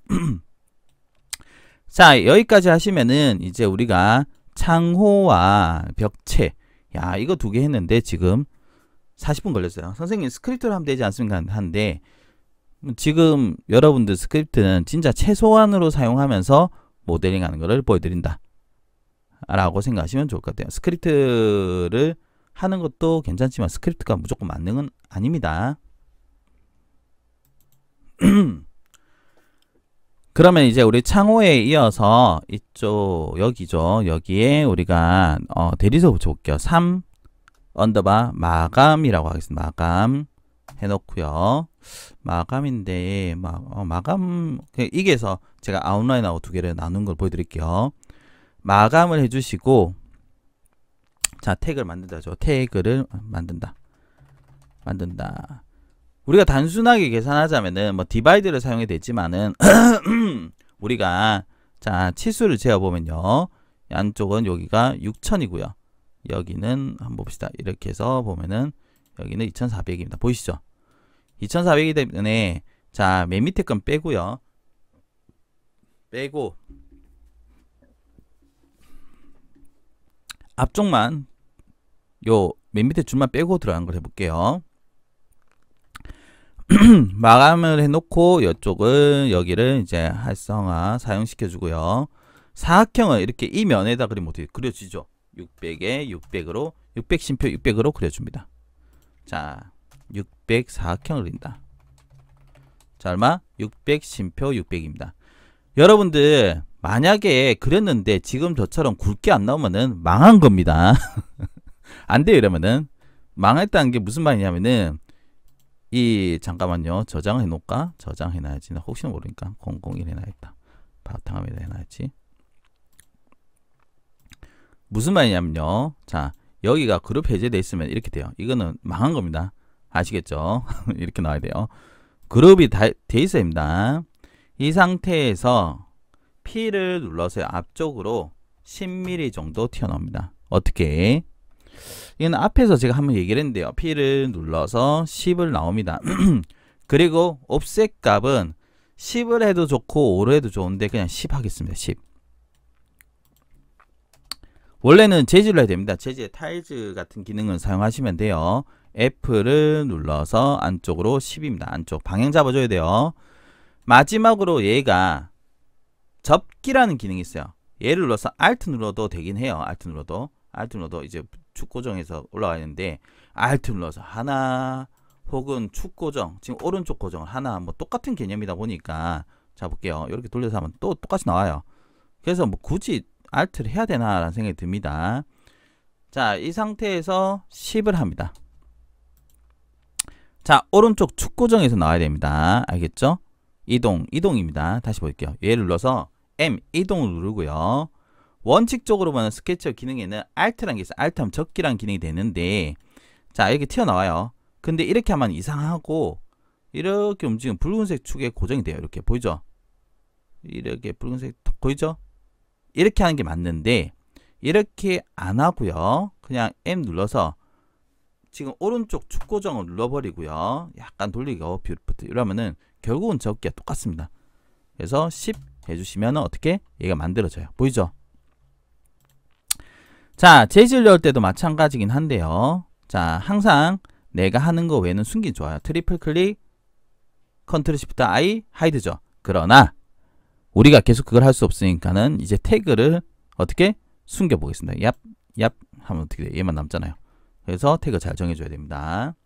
자, 여기까지 하시면은 이제 우리가 창호와 벽체 이거 두 개 했는데 지금 40분 걸렸어요. 선생님 스크립트로 하면 되지 않습니까? 하는데 지금 여러분들 스크립트는 진짜 최소한으로 사용하면서 모델링 하는 거를 보여드린다 라고 생각하시면 좋을 것 같아요. 스크립트를 하는 것도 괜찮지만 스크립트가 무조건 맞는 건 아닙니다. 그러면 이제 우리 창호에 이어서 이쪽 여기죠. 여기에 우리가 대리석 붙여볼게요. 3 언더바 마감이라고 하겠습니다. 마감 해놓고요. 마감인데 마감 이게서 제가 아웃라인하고 두 개를 나눈 걸 보여드릴게요. 마감을 해주시고 자 태그를 만든다죠. 태그를 만든다. 우리가 단순하게 계산하자면은 뭐 디바이드를 사용해도 되지만은 우리가 자 치수를 재어보면요. 안쪽은 여기가 6000이고요. 여기는 한번 봅시다. 이렇게 해서 보면은 여기는 2400입니다. 보이시죠? 2400이기 때문에 자 맨 밑에 건 빼고요. 빼고 앞쪽만 요 맨 밑에 줄만 빼고 들어간 걸 해볼게요. 마감을 해놓고 이쪽은 여기를 이제 활성화 사용시켜 주고요. 사각형을 이렇게 이 면에다 그리면 어떻게 그려지죠? 600에 600으로 600 심표 600으로 그려줍니다. 자 600 사각형을 그린다. 자 얼마? 600 심표 600입니다. 여러분들 만약에 그렸는데 지금 저처럼 굵게 안 나오면은 망한 겁니다. 안 돼요. 이러면은 망했다는 게 무슨 말이냐면은 이 잠깐만요. 저장해 놓을까? 저장해 놔야지. 혹시나 모르니까 001 해놔야겠다. 바탕화면에 해놔야지. 무슨 말이냐면요. 자 여기가 그룹 해제돼 있으면 이렇게 돼요. 이거는 망한 겁니다. 아시겠죠? 이렇게 나와야 돼요. 그룹이 다 돼 있어야 합니다. 이 상태에서 P를 눌러서 앞쪽으로 10mm 정도 튀어나옵니다. 어떻게? 이건 앞에서 제가 한번 얘기를 했는데요. P를 눌러서 10을 나옵니다. 그리고 옵셋 값은 10을 해도 좋고 5를 해도 좋은데 그냥 10 하겠습니다. 10. 원래는 재질로 해야 됩니다. 재질 타일즈 같은 기능을 사용하시면 돼요. F를 눌러서 안쪽으로 10입니다. 안쪽 방향 잡아줘야 돼요. 마지막으로 얘가 접기라는 기능이 있어요. 얘를 눌러서 Alt 눌러도 되긴 해요. Alt 눌러도 이제 축 고정해서 올라가야 되는데 Alt 눌러서 하나 혹은 축 고정 지금 오른쪽 고정을 하나 뭐 똑같은 개념이다 보니까 자 볼게요. 이렇게 돌려서 하면 또 똑같이 나와요. 그래서 뭐 굳이 Alt를 해야 되나 라는 생각이 듭니다. 자 이 상태에서 10을 합니다. 자 오른쪽 축 고정에서 나와야 됩니다. 알겠죠? 이동입니다. 다시 볼게요. 얘를 눌러서 M 이동을 누르고요. 원칙적으로 보면 스케치어 기능에는 Alt라는 게 있어요. Alt 하면 접기라는 기능이 되는데 자 이렇게 튀어나와요. 근데 이렇게 하면 이상하고 이렇게 움직이면 붉은색 축에 고정이 돼요. 이렇게 보이죠? 이렇게 붉은색 보이죠? 이렇게 하는 게 맞는데 이렇게 안 하고요. 그냥 M 눌러서 지금 오른쪽 축 고정을 눌러버리고요. 약간 돌리고 뷰리프트 이러면은 결국은 접기가 똑같습니다. 그래서 10 해주시면 어떻게 얘가 만들어져요. 보이죠? 자 재질 넣을 때도 마찬가지긴 한데요. 자 항상 내가 하는 거 외에는 숨기기 좋아요. 트리플 클릭 컨트롤 시프트 I 하이드죠. 그러나 우리가 계속 그걸 할 수 없으니까는 이제 태그를 어떻게 숨겨 보겠습니다. 얍 하면 어떻게 돼요? 얘만 남잖아요. 그래서 태그 잘 정해줘야 됩니다.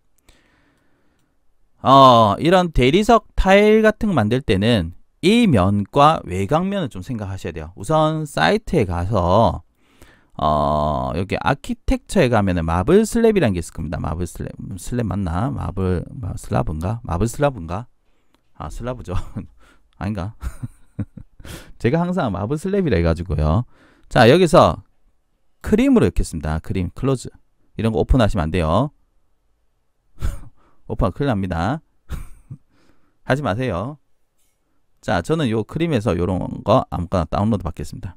이런 대리석 타일 같은 거 만들 때는 이 면과 외곽면을 좀 생각하셔야 돼요. 우선 사이트에 가서 여기 아키텍처에 가면은 마블 슬랩이라는 게 있을 겁니다. 마블 슬랩 맞나? 슬라브인가? 마블 슬라브인가? 아 슬라브죠. 아닌가? 제가 항상 마블 슬랩이라 해가지고요. 자 여기서 크림으로 넣겠습니다. 크림 클로즈 이런 거 오픈하시면 안 돼요. 오픈하면 큰일 납니다. 하지 마세요. 자 저는 요 크림에서 요런 거 아무거나 다운로드 받겠습니다.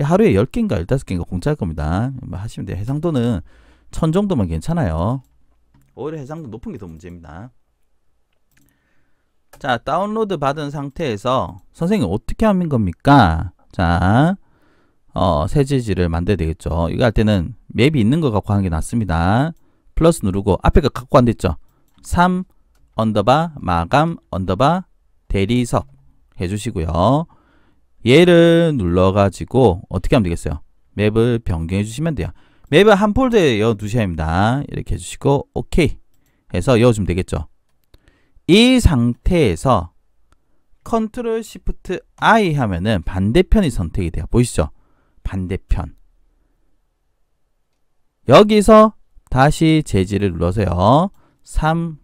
하루에 10개인가 15개인가 공짜일 겁니다. 뭐 하시면 돼요. 해상도는 1000 정도면 괜찮아요. 오히려 해상도 높은 게 더 문제입니다. 자 다운로드 받은 상태에서 선생님 어떻게 하는 겁니까? 자 새 재질을 만들어야 되겠죠. 이거 할 때는 맵이 있는 거 갖고 하는 게 낫습니다. 플러스 누르고 앞에 거 갖고 안 됐죠. 3 언더바 마감 언더바 대리석 해주시고요. 얘를 눌러가지고 어떻게 하면 되겠어요? 맵을 변경해 주시면 돼요. 맵을 한 폴더에 넣어 두셔야 합니다. 이렇게 해주시고 오케이 해서 넣어주면 되겠죠. 이 상태에서 컨트롤 시프트 I 하면은 반대편이 선택이 돼요. 보이시죠? 반대편. 여기서 다시 재질을 눌러서요. 3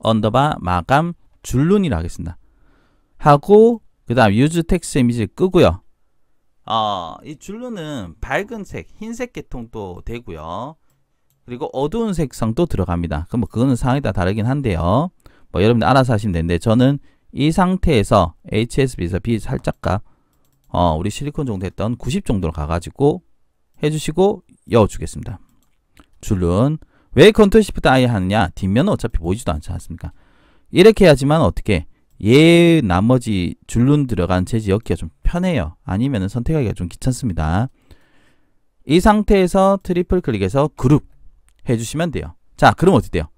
언더바 마감 줄눈이라 하겠습니다. 하고 그 다음 use text 이미지 끄고요. 이 줄눈은 밝은 색, 흰색 계통도 되고요. 그리고 어두운 색상도 들어갑니다. 그럼 뭐 그거는 상황에 따라 다르긴 한데요. 뭐 여러분들 알아서 하시면 되는데 저는 이 상태에서 HSB에서 B 살짝값 우리 실리콘 정도 했던 90 정도로 가가지고 해주시고 여어주겠습니다. 줄눈. 왜 컨트롤 시프트 I 하느냐? 뒷면은 어차피 보이지도 않지 않습니까? 이렇게 해야지만 어떻게 얘 나머지 줄눈 들어간 재질 엮기가 좀 편해요. 아니면은 선택하기가 좀 귀찮습니다. 이 상태에서 트리플 클릭해서 그룹 해주시면 돼요. 자, 그럼 어떻게 돼요?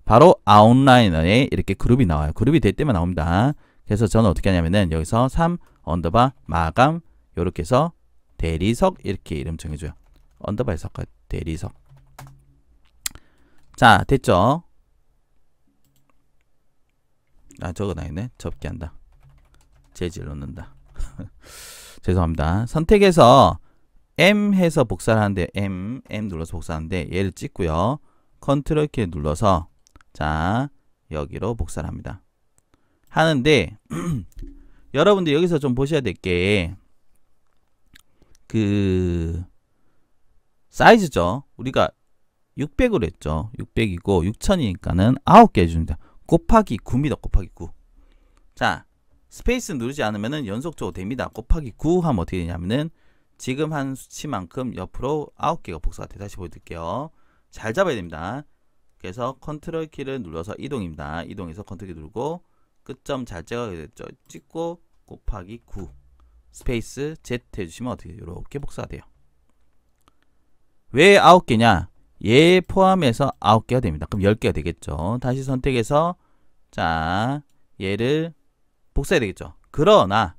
바로 아웃라이너에 이렇게 그룹이 나와요. 그룹이 될 때만 나옵니다. 그래서 저는 어떻게 하냐면은 여기서 3 언더바 마감 요렇게 해서 대리석 이렇게 이름 정해줘요. 언더바 해석 대리석. 자, 됐죠? 적어놔야겠네. 접기 한다. 재질 넣는다. 죄송합니다. 선택해서 M 해서 복사를 하는데 M 눌러서 복사하는데 얘를 찍고요. 컨트롤 키 눌러서 자 여기로 복사를 합니다. 하는데 여러분들 여기서 좀 보셔야 될 게 그 사이즈죠. 우리가 600으로 했죠. 600이고 6000이니까는 9개 해줍니다. 곱하기 9입니다. 곱하기 9. 자, 스페이스 누르지 않으면은 연속적으로 됩니다. 곱하기 9 하면 어떻게 되냐면은 지금 한 수치만큼 옆으로 9개가 복사가 돼. 다시 보여드릴게요. 잘 잡아야 됩니다. 그래서 컨트롤 키를 눌러서 이동입니다. 이동해서 컨트롤 키 누르고 끝점 잘 찍어야겠죠. 찍고 곱하기 9 스페이스 Z 해주시면 어떻게 돼요? 이렇게 복사가 돼요. 왜 9개냐? 얘 포함해서 9개가 됩니다. 그럼 10개가 되겠죠. 다시 선택해서 자 얘를 복사해야 되겠죠. 그러나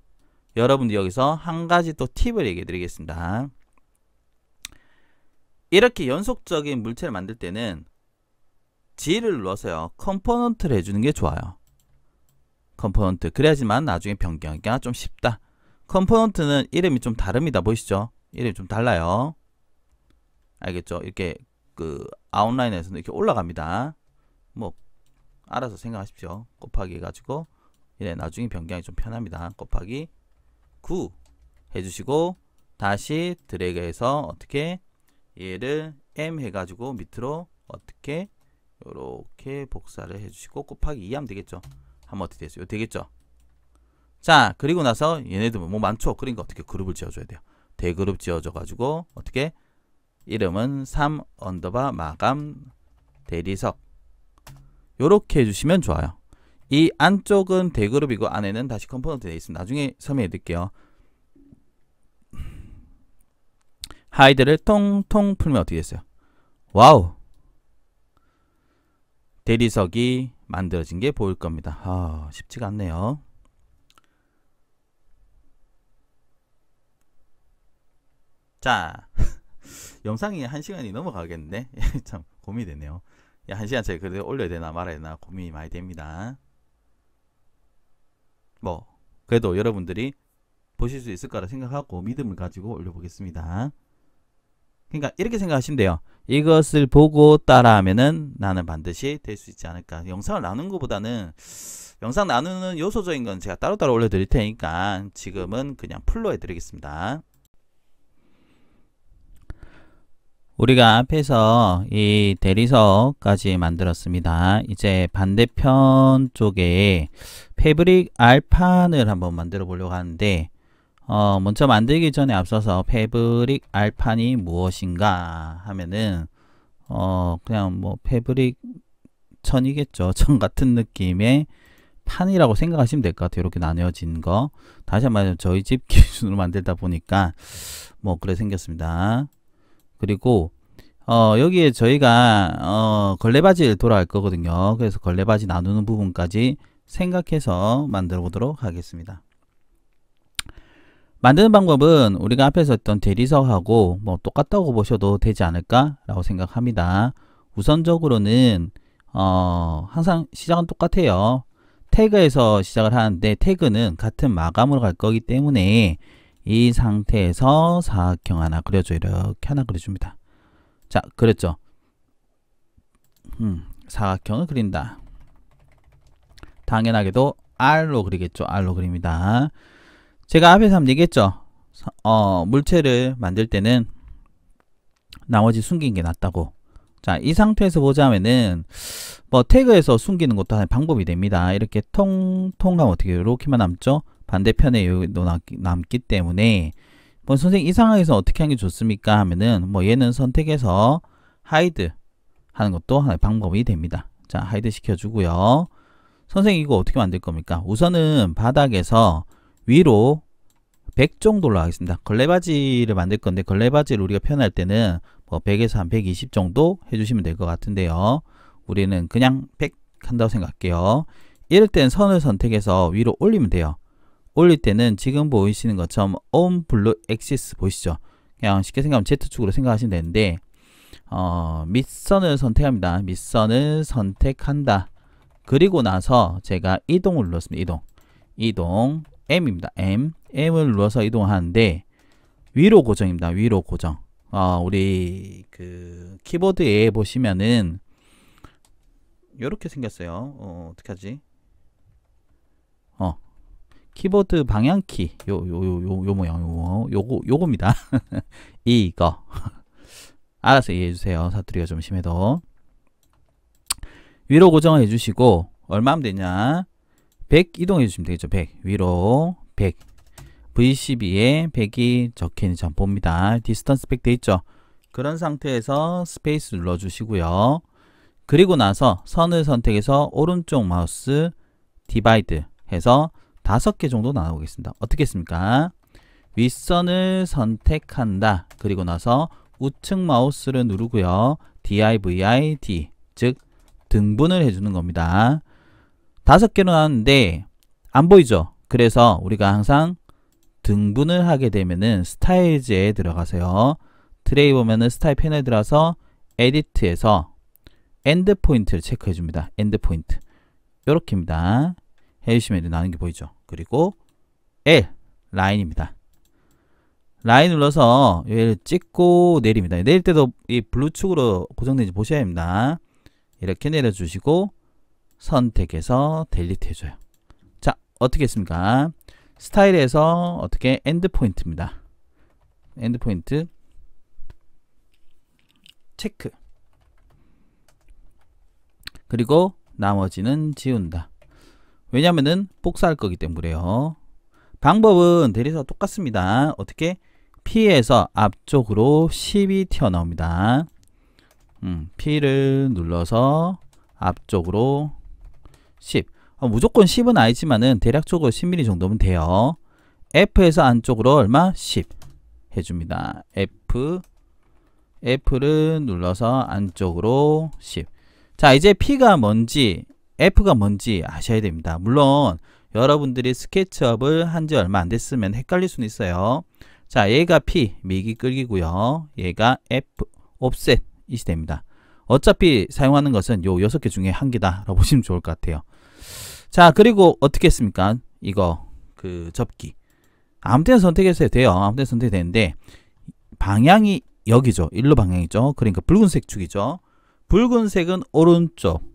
여러분들 여기서 한 가지 또 팁을 얘기해 드리겠습니다. 이렇게 연속적인 물체를 만들 때는 G를 눌러서요. 컴포넌트를 해주는 게 좋아요. 컴포넌트. 그래야지만 나중에 변경하기가 좀 쉽다. 컴포넌트는 이름이 좀 다릅니다. 보이시죠? 이름이 좀 달라요. 알겠죠? 이렇게 그 아웃라인에서는 이렇게 올라갑니다. 뭐 알아서 생각하십시오. 곱하기 해가지고 이래 나중에 변경하기 좀 편합니다. 곱하기 9 해주시고 다시 드래그해서 어떻게 얘를 M 해가지고 밑으로 어떻게 요렇게 복사를 해주시고 곱하기 2 하면 되겠죠. 하면 어떻게 됐어요? 되겠죠. 자 그리고 나서 얘네들 뭐 많죠. 그러니까 어떻게 그룹을 지어줘야 돼요. 대그룹 지어줘 가지고 어떻게 이름은 3 언더바 마감 대리석 요렇게 해주시면 좋아요. 이 안쪽은 대그룹이고 안에는 다시 컴포넌트 되어 있습니다. 나중에 설명해 드릴게요. 하이드를 통통 풀면 어떻게 됐어요? 와우! 대리석이 만들어진 게 보일 겁니다. 쉽지가 않네요. 자 영상이 1시간이 넘어가겠는데 참 고민이 되네요. 1시간짜리 그래도 올려야 되나 말아야 되나 고민이 많이 됩니다. 뭐 그래도 여러분들이 보실 수 있을 거라 생각하고 믿음을 가지고 올려보겠습니다. 그러니까 이렇게 생각하시면 돼요. 이것을 보고 따라하면은 나는 반드시 될 수 있지 않을까. 영상을 나누는 것보다는 영상 나누는 요소적인 건 제가 따로따로 올려드릴 테니까 지금은 그냥 풀로 해드리겠습니다. 우리가 앞에서 이 대리석까지 만들었습니다. 이제 반대편 쪽에 패브릭 알판을 한번 만들어 보려고 하는데 먼저 만들기 전에 앞서서 패브릭 알판이 무엇인가 하면은 그냥 뭐 패브릭 천이겠죠. 천 같은 느낌의 판이라고 생각하시면 될 것 같아요. 이렇게 나뉘어진 거. 다시 한번 저희 집 기준으로 만들다 보니까 뭐 그래 생겼습니다. 그리고 여기에 저희가 걸레바지를 돌아갈 거거든요. 그래서 걸레바지 나누는 부분까지 생각해서 만들어 보도록 하겠습니다. 만드는 방법은 우리가 앞에서 했던 대리석하고 뭐 똑같다고 보셔도 되지 않을까 라고 생각합니다. 우선적으로는 항상 시작은 똑같아요. 태그에서 시작을 하는데 태그는 같은 마감으로 갈 거기 때문에 이 상태에서 사각형 하나 그려줘. 이렇게 하나 그려줍니다. 자 그랬죠. 사각형을 그린다. 당연하게도 R로 그리겠죠. R로 그립니다. 제가 앞에서 한번 얘기했죠. 물체를 만들 때는 나머지 숨긴 게 낫다고. 자, 이 상태에서 보자면은 뭐 태그에서 숨기는 것도 하나의 방법이 됩니다. 이렇게 통하면 어떻게 이렇게만 남죠? 반대편에 여기도 남기 때문에 뭐 선생님 이 상황에서 어떻게 하는 게 좋습니까? 하면은 뭐 얘는 선택해서 하이드 하는 것도 하나의 방법이 됩니다. 자, 하이드 시켜주고요. 선생님 이거 어떻게 만들 겁니까? 우선은 바닥에서 위로 100 정도로 하겠습니다. 걸레바지를 만들 건데 걸레바지를 우리가 표현할 때는 뭐 100에서 한 120 정도 해주시면 될 것 같은데요. 우리는 그냥 100 한다고 생각할게요. 이럴 땐 선을 선택해서 위로 올리면 돼요. 올릴 때는 지금 보이시는 것처럼 on blue axis 보이시죠? 그냥 쉽게 생각하면 Z축으로 생각하시면 되는데 밑선을 선택합니다. 밑선을 선택한다. 그리고 나서 제가 이동을 눌렀습니다. 이동 M입니다. M을 눌러서 이동하는데 위로 고정입니다. 위로 고정. 우리 그 키보드에 보시면은 이렇게 생겼어요. 어떻게 하지? 키보드 방향키 요 모양 요겁니다. 이거 알아서 이해해 주세요. 사투리가 좀 심해도 위로 고정을 해 주시고 얼마 하면 되냐? 100 이동해 주시면 되겠죠. 100 위로 100 V12에 100이 적혀있는지 한번 봅니다. 디스턴스 100 돼 있죠. 그런 상태에서 스페이스 눌러 주시고요. 그리고 나서 선을 선택해서 오른쪽 마우스 디바이드 해서 5개 정도 나눠보겠습니다. 어떻게 했습니까? 윗선을 선택한다. 그리고 나서 우측 마우스를 누르고요. divid 즉 등분을 해주는 겁니다. 5개로 나왔는데 안 보이죠? 그래서 우리가 항상 등분을 하게 되면은 스타일즈에 들어가세요. 트레이 보면은 스타일 패널에 들어가서 에디트에서 엔드 포인트를 체크해 줍니다. 엔드 포인트 요렇게입니다. 해주시면 나는 게 보이죠. 그리고 L 라인입니다. 라인 눌러서 얘를 찍고 내립니다. 내릴 때도 이 블루축으로 고정된지 보셔야 합니다. 이렇게 내려주시고 선택해서 델리트 해줘요. 자, 어떻게 했습니까? 스타일에서 어떻게 엔드 포인트입니다. 엔드 포인트 체크. 그리고 나머지는 지운다. 왜냐면은 복사할 거기 때문에 그래요. 방법은 대리석 똑같습니다. 어떻게? P에서 앞쪽으로 10이 튀어나옵니다. P를 눌러서 앞쪽으로 10. 무조건 10은 아니지만은 대략적으로 10mm 정도면 돼요. F에서 안쪽으로 얼마? 10 해줍니다. F를 눌러서 안쪽으로 10. 자, 이제 P가 뭔지 F가 뭔지 아셔야 됩니다. 물론 여러분들이 스케치업을 한지 얼마 안 됐으면 헷갈릴 수는 있어요. 자, 얘가 P 미기 끌기고요. 얘가 F 옵셋이 됩니다. 어차피 사용하는 것은 요 6개 중에 한 개다 라고 보시면 좋을 것 같아요. 자, 그리고 어떻게 했습니까? 이거 그 접기 아무 때나 선택해서 돼요. 아무 때나 선택되는데 방향이 여기죠. 일로 방향이죠. 그러니까 붉은색 축이죠. 붉은색은 오른쪽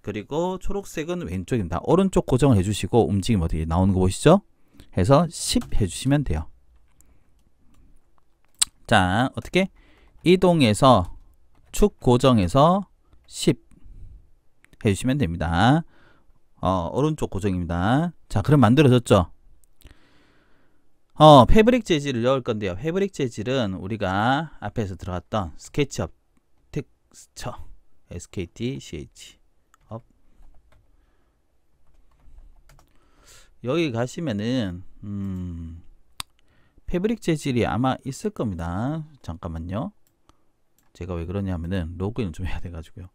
그리고 초록색은 왼쪽입니다. 오른쪽 고정을 해주시고 움직임 어떻게 나오는 거 보시죠? 해서 10 해주시면 돼요. 자, 어떻게? 이동해서 축 고정해서 10 해주시면 됩니다. 오른쪽 고정입니다. 자, 그럼 만들어졌죠? 패브릭 재질을 넣을 건데요. 패브릭 재질은 우리가 앞에서 들어갔던 스케치업 텍스처 SKTCH 여기 가시면은 패브릭 재질이 아마 있을 겁니다. 잠깐만요. 제가 왜 그러냐면은 로그인 좀 해야 돼가지고요.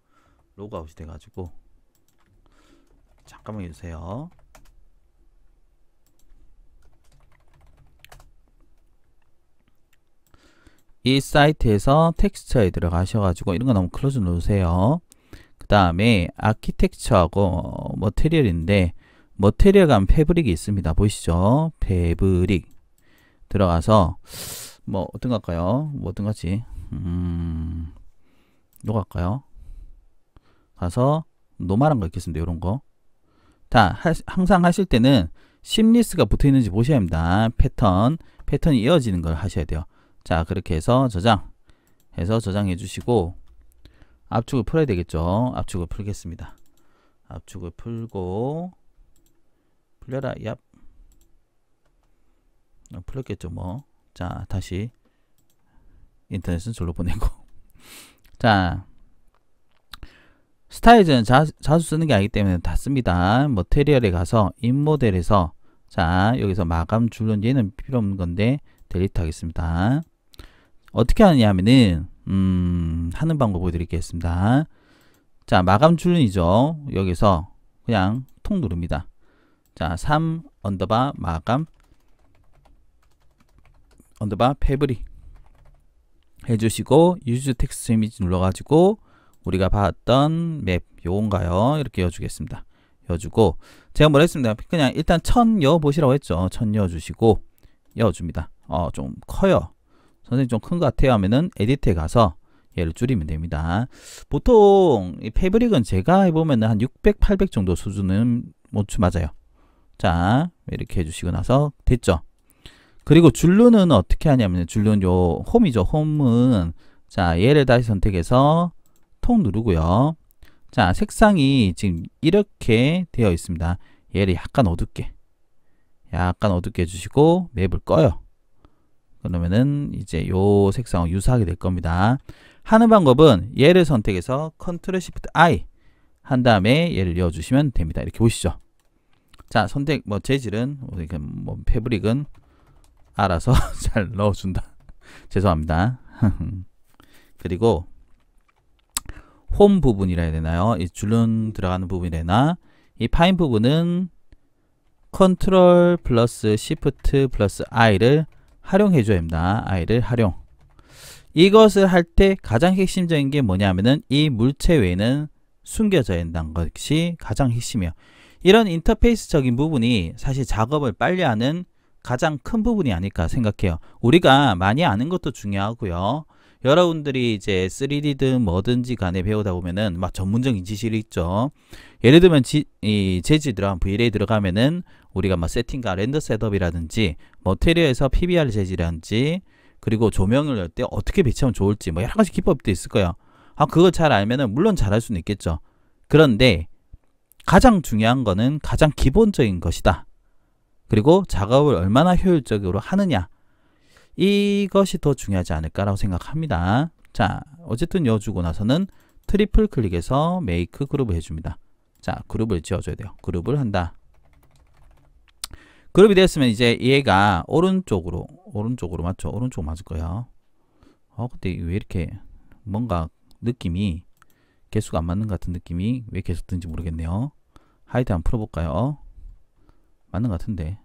로그아웃이 돼가지고 잠깐만 해주세요. 이 사이트에서 텍스처에 들어가셔가지고 이런 거 너무 클로즈 누르세요. 그 다음에 아키텍처하고 머테리얼인데 머테리얼 가면 패브릭이 있습니다. 보이시죠? 패브릭 들어가서 뭐 어떤 거 할까요? 뭐 어떤 거지? 이거 할까요? 가서 노멀한 거 있겠습니다. 이런 거 자, 항상 하실 때는 심리스가 붙어 있는지 보셔야 합니다. 패턴이 이어지는 걸 하셔야 돼요. 자, 그렇게 해서 저장해 주시고 압축을 풀어야 되겠죠. 압축을 풀겠습니다. 압축을 풀고 풀려라. 얍. 풀렸겠죠 뭐. 자, 다시 인터넷은 절로 보내고 자, 스타일즈는 자주 쓰는 게 아니기 때문에 다 씁니다. 머테리얼에 가서 인모델에서 자, 여기서 마감 줄눈 얘는 필요 없는 건데 델리트 하겠습니다. 어떻게 하느냐 하면은 하는 방법 보여드리겠습니다. 자, 마감 줄눈이죠. 여기서 그냥 통 누릅니다. 자, 3 언더바 마감 언더바 패브릭 해주시고 유즈 텍스트 이미지 눌러가지고 우리가 봤던 맵 요건가요? 이렇게 여주겠습니다. 여주고 제가 뭐라 했습니다. 그냥 일단 1000 여보시라고 했죠. 1000 여주시고 여줍니다. 좀 커요. 선생님 좀 큰 것 같아요 하면은 에디트에 가서 얘를 줄이면 됩니다. 보통 이 패브릭은 제가 해보면은 한 600, 800 정도 수준은 맞아요. 자, 이렇게 해주시고 나서 됐죠. 그리고 줄눈은 어떻게 하냐면 줄눈 요 홈이죠. 홈은 자, 얘를 다시 선택해서 통 누르고요. 자, 색상이 지금 이렇게 되어 있습니다. 얘를 약간 어둡게 해주시고 맵을 꺼요. 그러면은 이제 요 색상을 유사하게 될 겁니다. 하는 방법은 얘를 선택해서 컨트롤 시프트 I 한 다음에 얘를 넣어주시면 됩니다. 이렇게 보시죠. 자, 선택 재질은 패브릭은 알아서 잘 넣어준다. 죄송합니다. 그리고 홈 부분이라 해야 되나요? 이 줄눈 들어가는 부분이라 해야 되나? 이 파인 부분은 컨트롤 플러스 시프트 플러스 I를 활용해 줘야 합니다. I를 활용. 이것을 할 때 가장 핵심적인 게 뭐냐면은 이 물체 외에는 숨겨져야 한다는 것이 가장 핵심이에요. 이런 인터페이스적인 부분이 사실 작업을 빨리 하는 가장 큰 부분이 아닐까 생각해요. 우리가 많이 아는 것도 중요하고요. 여러분들이 이제 3D든 뭐든지 간에 배우다 보면은 막 전문적인 지식이 있죠. 예를 들면 이 재질 들어간 VLA 들어가면은 우리가 뭐 세팅과 렌더 셋업이라든지 머테리얼에서 PBR 재질이라든지 그리고 조명을 열 때 어떻게 배치하면 좋을지 뭐 여러 가지 기법도 있을 거예요. 그걸 잘 알면은 물론 잘할 수는 있겠죠. 그런데 가장 중요한 거는 가장 기본적인 것이다. 그리고 작업을 얼마나 효율적으로 하느냐. 이것이 더 중요하지 않을까라고 생각합니다. 자, 어쨌든 여주고 나서는 트리플 클릭해서 메이크 그룹을 해줍니다. 자, 그룹을 지어줘야 돼요. 그룹을 한다. 그룹이 되었으면 이제 얘가 오른쪽으로 맞죠? 오른쪽 맞을 거예요. 근데 왜 이렇게 뭔가 느낌이 개수가 안 맞는 것 같은 느낌이 왜 계속 드는지 모르겠네요. 하이드 한번 풀어볼까요? 맞는 것 같은데.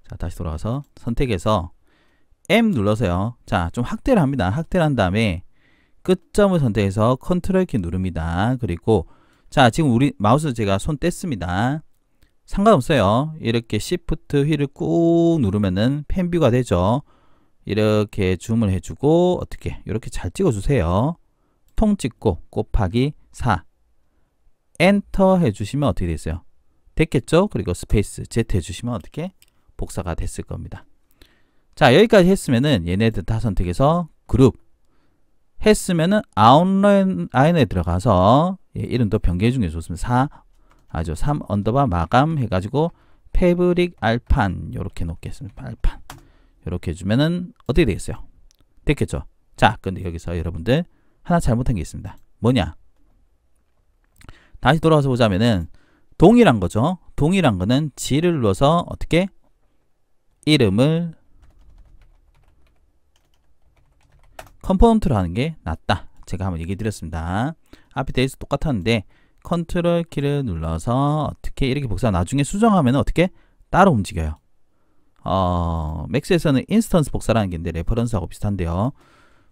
자, 다시 돌아가서 선택해서 M 눌러서요. 자, 좀 확대를 합니다. 확대를 한 다음에 끝점을 선택해서 컨트롤 키 누릅니다. 그리고 자, 지금 우리 마우스 제가 손 뗐습니다. 상관없어요. 이렇게 시프트 휠을 꾹 누르면은 펜뷰가 되죠. 이렇게 줌을 해주고 어떻게 이렇게 잘 찍어주세요. 통 찍고 곱하기 4 엔터 해주시면 어떻게 됐어요? 됐겠죠? 그리고 스페이스 Z 해주시면 어떻게 복사가 됐을 겁니다. 자, 여기까지 했으면은 얘네들 다 선택해서 그룹 했으면은 아웃라인에 들어가서 이름도 변경해 주는 게 좋습니다. 3 언더바 마감 해가지고 패브릭 알판 요렇게 놓겠습니다. 알판 요렇게 해주면은 어떻게 되겠어요? 됐겠죠? 자, 근데 여기서 여러분들 하나 잘못한 게 있습니다. 뭐냐? 다시 돌아와서 보자면은 동일한 거죠. 동일한 거는 G를 눌러서 어떻게 이름을 컴포넌트로 하는 게 낫다. 제가 한번 얘기 드렸습니다. 앞에 대해서 똑같았는데 컨트롤 키를 눌러서 어떻게 이렇게 복사 나중에 수정하면 어떻게 따로 움직여요. 맥스에서는 인스턴스 복사라는 게 있는데 레퍼런스하고 비슷한데요.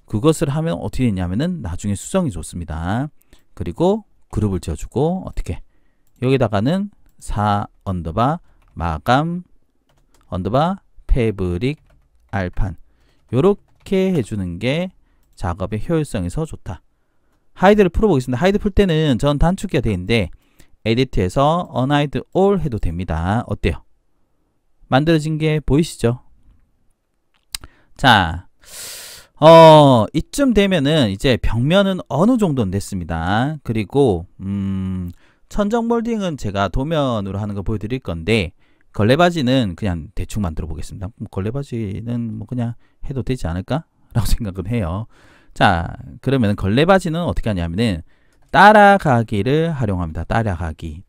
그것을 하면 어떻게 되냐면은 나중에 수정이 좋습니다. 그리고 그룹을 지어주고 어떻게 여기다가는 4 언더바 마감 언더바 패브릭 알판 요렇게 해주는 게 작업의 효율성에서 좋다. 하이드를 풀어보겠습니다. 하이드 풀 때는 전 단축키가 되어 있는데 에디트에서 unhide all 해도 됩니다. 어때요? 만들어진 게 보이시죠? 자, 이쯤 되면은 이제 벽면은 어느 정도는 됐습니다. 그리고 천정 몰딩은 제가 도면으로 하는 거 보여드릴 건데, 걸레바지는 그냥 대충 만들어 보겠습니다. 걸레바지는 뭐 그냥 해도 되지 않을까? 라고 생각은 해요. 자, 그러면 걸레바지는 어떻게 하냐면은 따라가기를 활용합니다. 따라가기.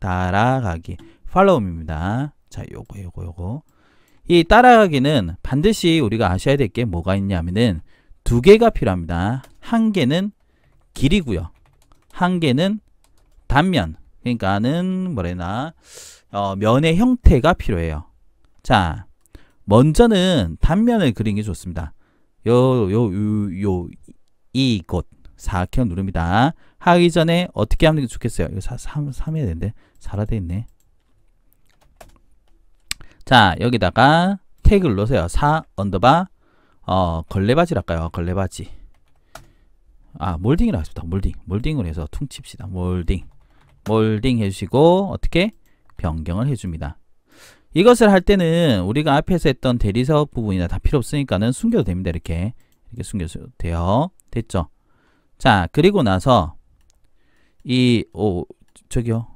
follow입니다. 자, 요거. 이 따라가기는 반드시 우리가 아셔야 될 게 뭐가 있냐면은 두 개가 필요합니다. 한 개는 길이고요. 한 개는 단면. 그러니까는 뭐래나 면의 형태가 필요해요. 자, 먼저는 단면을 그리는 게 좋습니다. 이곳 사각형 누릅니다. 하기 전에 어떻게 하는 게 좋겠어요? 이거 3 해야 되는데 4라 돼 있네. 자, 여기다가 태그를 넣으세요. 4 언더바 걸레바지랄까요? 걸레바지. 몰딩이라고 했습니다. 몰딩으로 해서 퉁칩시다. 몰딩 해주시고 어떻게? 변경을 해줍니다. 이것을 할 때는 우리가 앞에서 했던 대리석 부분이나 다 필요 없으니까는 숨겨도 됩니다. 이렇게 숨겨도 돼요. 됐죠? 자, 그리고 나서 저기요.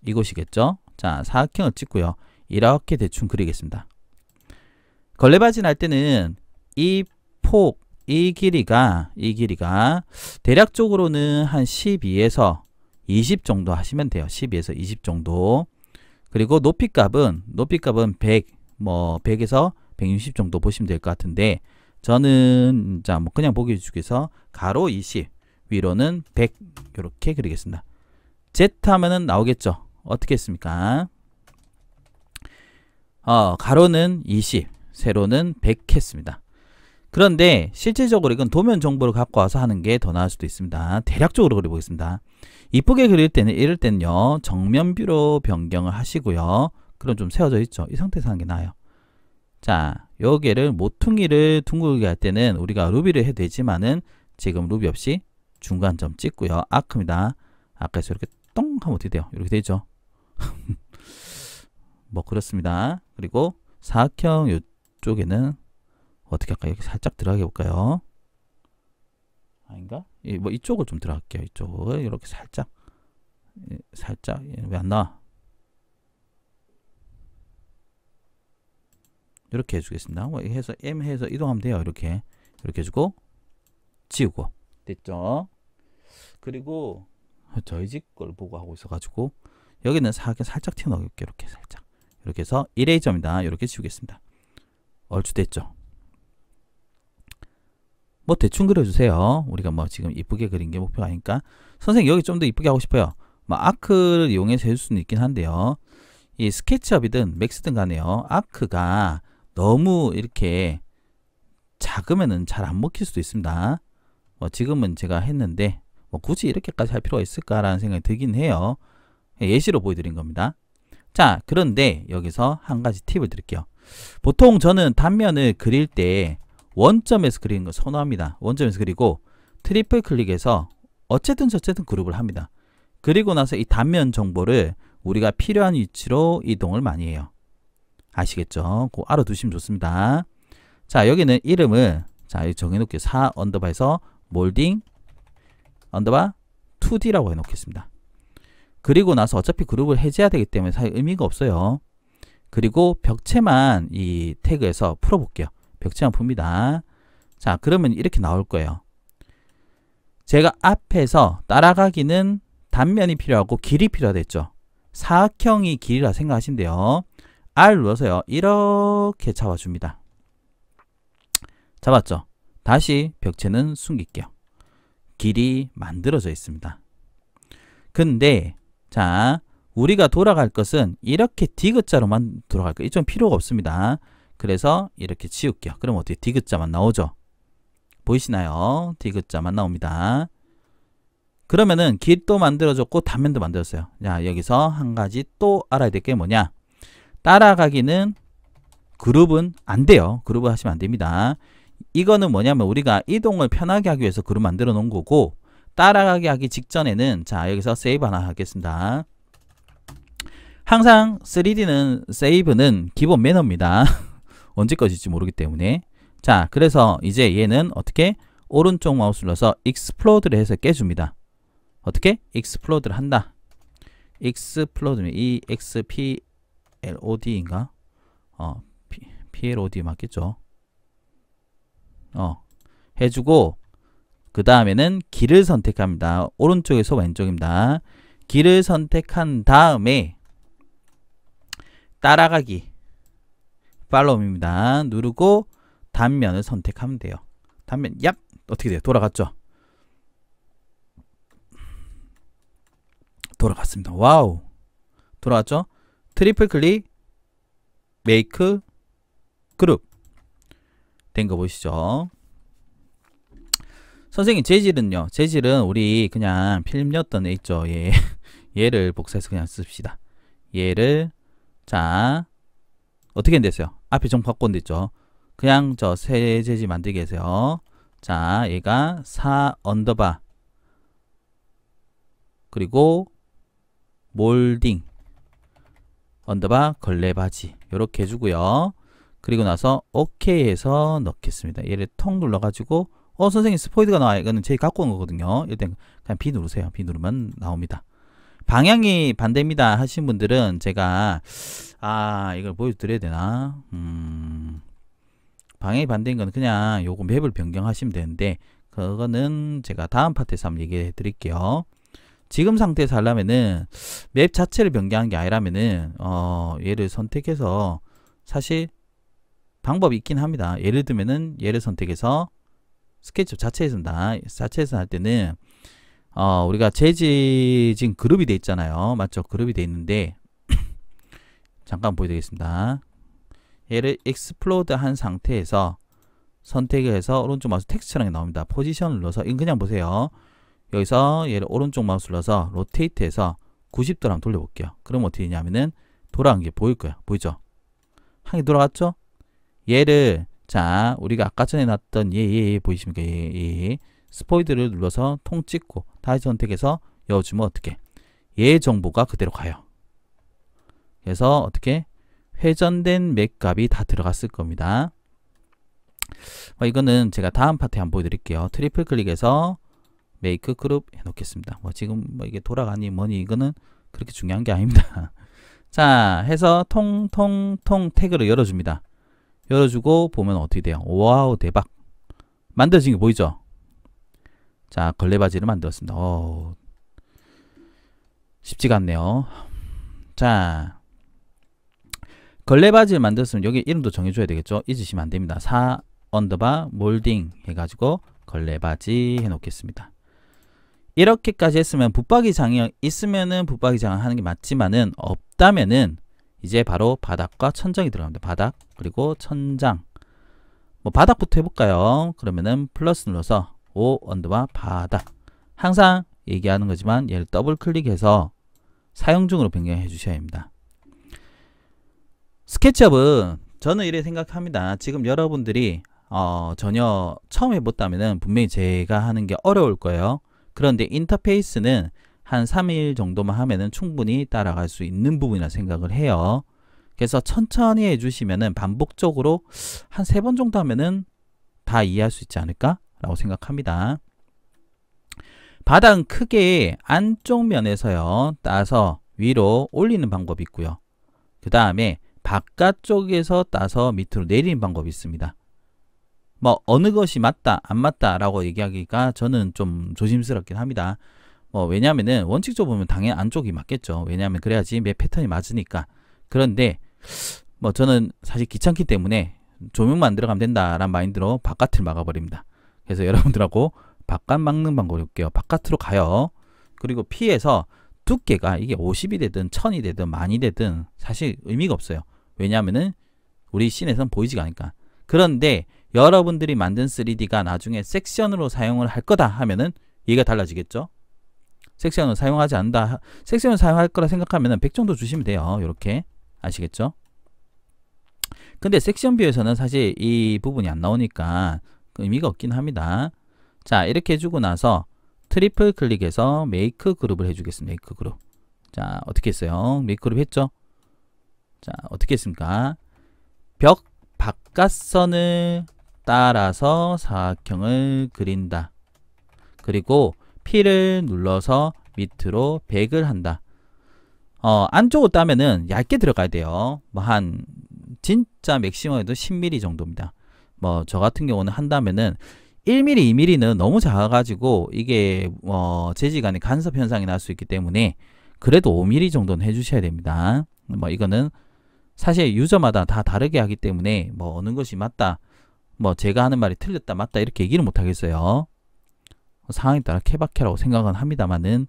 이곳이겠죠? 자, 사각형을 찍고요. 이렇게 대충 그리겠습니다. 걸레바지는 할 때는 이 길이가 대략적으로는 한 12에서 20 정도 하시면 돼요. 12에서 20 정도. 그리고 높이값은 100, 100에서 160 정도 보시면 될 것 같은데, 저는 자, 그냥 보기 주기해서 가로 20, 위로는 100 이렇게 그리겠습니다. Z 하면은 나오겠죠. 어떻게 했습니까? 가로는 20, 세로는 100 했습니다. 그런데 실질적으로 이건 도면 정보를 갖고 와서 하는 게 더 나을 수도 있습니다. 대략적으로 그려보겠습니다. 이쁘게 그릴 때는 이럴 때는요, 정면 뷰로 변경을 하시고요. 그럼 좀 세워져 있죠. 이 상태에서 하는 게 나아요. 자, 여기를 모퉁이를 둥글게 할 때는 우리가 루비를 해도 되지만은 지금 루비 없이 중간점 찍고요. 아크입니다. 아까에서 이렇게 똥 하면 어떻게 돼요? 이렇게 되죠. 그렇습니다. 그리고 사각형 이쪽에는 어떻게 할까요? 여기 살짝 들어가게 볼까요? 아닌가? 이쪽을 좀 들어갈게요. 이쪽을 이렇게 살짝 왜 안 나와? 이렇게 해주겠습니다. 해서 M 해서 이동하면 돼요. 이렇게 해주고 지우고 됐죠? 그리고 저희 집 걸 보고 하고 있어가지고 여기는 사각형 살짝 튀어나오게 이렇게 살짝 이렇게 해서 이레이저입니다. 이렇게 지우겠습니다. 얼추 됐죠? 대충 그려주세요. 우리가 지금 이쁘게 그린 게 목표가 아니까. 선생님 여기 좀 더 이쁘게 하고 싶어요. 아크를 이용해서 해줄 수는 있긴 한데요. 이 스케치업이든 맥스든 간에요. 아크가 너무 이렇게 작으면은 잘 안 먹힐 수도 있습니다. 지금은 제가 했는데 굳이 이렇게까지 할 필요가 있을까라는 생각이 들긴 해요. 예시로 보여드린 겁니다. 자, 그런데 여기서 한 가지 팁을 드릴게요. 보통 저는 단면을 그릴 때 원점에서 그리는 걸 선호합니다. 원점에서 그리고 트리플 클릭해서 어쨌든 저쨌든 그룹을 합니다. 그리고 나서 이 단면 정보를 우리가 필요한 위치로 이동을 많이 해요. 아시겠죠? 그거 알아두시면 좋습니다. 자, 여기는 이름을 여기 정해놓을게요. 4 언더바에서 몰딩 언더바 2D라고 해놓겠습니다. 그리고 나서 어차피 그룹을 해제해야 되기 때문에 사실 의미가 없어요. 그리고 벽체만 이 태그에서 풀어볼게요. 벽체만 풉니다. 자, 그러면 이렇게 나올 거예요. 제가 앞에서 따라가기는 단면이 필요하고 길이 필요하겠죠. 사각형이 길이라 생각하신대요. R 눌러서요. 이렇게 잡아줍니다. 잡았죠? 다시 벽체는 숨길게요. 길이 만들어져 있습니다. 근데 자, 우리가 돌아갈 것은 이렇게 디귿자로만 돌아갈 거예요. 이좀 필요가 없습니다. 그래서 이렇게 지울게요. 그럼 어떻게 디귿자만 나오죠? 보이시나요? 디귿자만 나옵니다. 그러면은 길도 만들어졌고 단면도 만들었어요. 자, 여기서 한 가지 또 알아야 될 게 뭐냐? 따라가기는 그룹은 안 돼요. 그룹을 하시면 안 됩니다. 이거는 뭐냐면 우리가 이동을 편하게 하기 위해서 그룹 만들어 놓은 거고, 따라가게 하기 직전에는 자 여기서 세이브 하나 하겠습니다. 항상 3D는 세이브는 기본 매너입니다. 언제 꺼질지 모르기 때문에. 자 그래서 이제 얘는 어떻게 오른쪽 마우스 눌러서 익스플로드를 해서 깨줍니다. 어떻게? 익스플로드를 한다. 익스플로드는 EXPLOD인가? PLOD 맞겠죠? 해주고 그 다음에는 길을 선택합니다. 오른쪽에서 왼쪽입니다. 길을 선택한 다음에 따라가기 팔로우입니다. 누르고 단면을 선택하면 돼요. 단면 얍! 어떻게 돼요? 돌아갔죠? 돌아갔습니다. 와우! 돌아갔죠? 트리플 클릭 메이크 그룹 된 거 보이시죠? 선생님 재질은요? 재질은 우리 그냥 필름이었던 애 있죠? 얘를 복사해서 그냥 씁시다. 얘를 자 어떻게 됐어요? 앞에 좀 바꾼 데 있죠? 그냥 저 새 재질 만들게 해서요. 자 얘가 4 언더바 그리고 몰딩 언더바 걸레바지 요렇게 해주고요. 그리고 나서 오케이 해서 넣겠습니다. 얘를 통 눌러가지고 선생님 스포이드가 나와요. 이거는 제가 갖고 온 거거든요. 일단 그냥 B 누르세요. B 누르면 나옵니다. 방향이 반대입니다 하신 분들은 제가 이걸 보여드려야 되나? 방향이 반대인 건 그냥 요거 맵을 변경하시면 되는데 그거는 제가 다음 파트에서 한번 얘기해 드릴게요. 지금 상태에서 하려면은 맵 자체를 변경하는 게 아니라면은 얘를 선택해서 사실 방법이 있긴 합니다. 예를 들면은 얘를 선택해서 스케치북 자체에서 할 때는 우리가 재질 지금 그룹이 돼 있잖아요. 맞죠? 그룹이 돼 있는데 잠깐 보여드리겠습니다. 얘를 익스플로드 한 상태에서 선택을 해서 오른쪽 마우스 텍스처라는 게 나옵니다. 포지션을 눌러서 이건 그냥 보세요. 여기서 얘를 오른쪽 마우스 눌러서 로테이트 해서 90도로 한번 돌려볼게요. 그럼 어떻게 되냐면은 돌아간 게 보일 거야. 보이죠? 한 개 돌아갔죠? 얘를 자 우리가 아까 전에 놨던 얘 보이십니까? 얘 스포이드를 눌러서 통 찍고 다시 선택해서 열어주면 어떻게? 얘 정보가 그대로 가요. 그래서 어떻게? 회전된 맥 값이 다 들어갔을 겁니다. 이거는 제가 다음 파트에 한번 보여드릴게요. 트리플 클릭해서 메이크 그룹 해놓겠습니다. 지금 이게 돌아가니 뭐니 이거는 그렇게 중요한 게 아닙니다. 자 해서 통통통 태그를 열어줍니다. 열어주고 보면 어떻게 돼요? 와우 대박! 만들어진 게 보이죠? 자 걸레바지를 만들었습니다. 쉽지가 않네요. 자 걸레바지를 만들었으면 여기 이름도 정해줘야 되겠죠? 잊으시면 안됩니다. 4 언더바 몰딩 해가지고 걸레바지 해놓겠습니다. 이렇게까지 했으면 붙박이 장이 있으면은 붙박이 장을 하는 게 맞지만은 없다면은 이제 바로 바닥과 천장이 들어갑니다. 바닥 그리고 천장. 바닥부터 해볼까요? 그러면은 플러스 눌러서 5 언더바 바닥. 항상 얘기하는 거지만 얘를 더블 클릭해서 사용 중으로 변경해 주셔야 합니다. 스케치업은 저는 이렇게 생각합니다. 지금 여러분들이 전혀 처음 해봤다면은 분명히 제가 하는 게 어려울 거예요. 그런데 인터페이스는 한 3일 정도만 하면은 충분히 따라갈 수 있는 부분이라 생각을 해요. 그래서 천천히 해주시면은 반복적으로 한 3번 정도 하면은 다 이해할 수 있지 않을까? 라고 생각합니다. 바닥은 크게 안쪽 면에서요. 따서 위로 올리는 방법이 있고요. 그 다음에 바깥쪽에서 따서 밑으로 내리는 방법이 있습니다. 어느 것이 맞다 안 맞다 라고 얘기하기가 저는 좀 조심스럽긴 합니다. 왜냐면은 원칙적으로 보면 당연히 안쪽이 맞겠죠. 왜냐면 그래야지 맵 패턴이 맞으니까. 그런데 저는 사실 귀찮기 때문에 조명만 들어가면 된다라는 마인드로 바깥을 막아버립니다. 그래서 여러분들하고 바깥 막는 방법을 볼게요. 바깥으로 가요. 그리고 피해서 두께가 이게 50이 되든 1000이 되든 10,000이 되든 사실 의미가 없어요. 왜냐하면은 우리 씬에서는 보이지가 않으니까. 그런데 여러분들이 만든 3D가 나중에 섹션으로 사용을 할 거다 하면은 얘가 달라지겠죠. 섹션을 사용하지 않는다. 섹션을 사용할 거라 생각하면은 100 정도 주시면 돼요. 이렇게 아시겠죠? 근데 섹션 뷰에서는 사실 이 부분이 안 나오니까 의미가 없긴 합니다. 자 이렇게 해주고 나서 트리플 클릭해서 메이크 그룹을 해주겠습니다. 메이크 그룹. 자, 어떻게 했어요? 메이크 그룹 했죠? 자, 어떻게 했습니까? 벽 바깥선을 따라서 사각형을 그린다. 그리고 P를 눌러서 밑으로 100을 한다. 안쪽으로 따면은 얇게 들어가야 돼요. 뭐 한 진짜 맥시멈에도 10mm 정도입니다. 뭐 저 같은 경우는 한다면은 1mm, 2mm는 너무 작아가지고 이게 재질 간에 간섭 현상이 날 수 있기 때문에 그래도 5mm 정도는 해주셔야 됩니다. 뭐 이거는 사실 유저마다 다 다르게 하기 때문에 뭐 어느 것이 맞다, 뭐 제가 하는 말이 틀렸다 맞다 이렇게 얘기는 못 하겠어요. 상황에 따라 케바케라고 생각은 합니다만은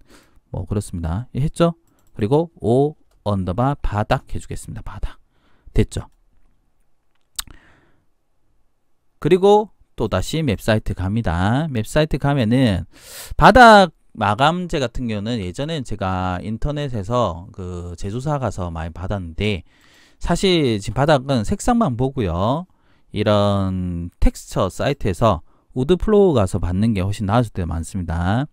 뭐 그렇습니다. 했죠? 그리고 O 언더바 바닥 해주겠습니다. 바닥. 됐죠? 그리고 또다시 맵사이트 갑니다. 맵사이트 가면은 바닥 마감재 같은 경우는 예전엔 제가 인터넷에서 그 제조사 가서 많이 받았는데 사실 지금 바닥은 색상만 보고요. 이런 텍스처 사이트에서 우드플로우 가서 받는 게 훨씬 나을 때가 많습니다.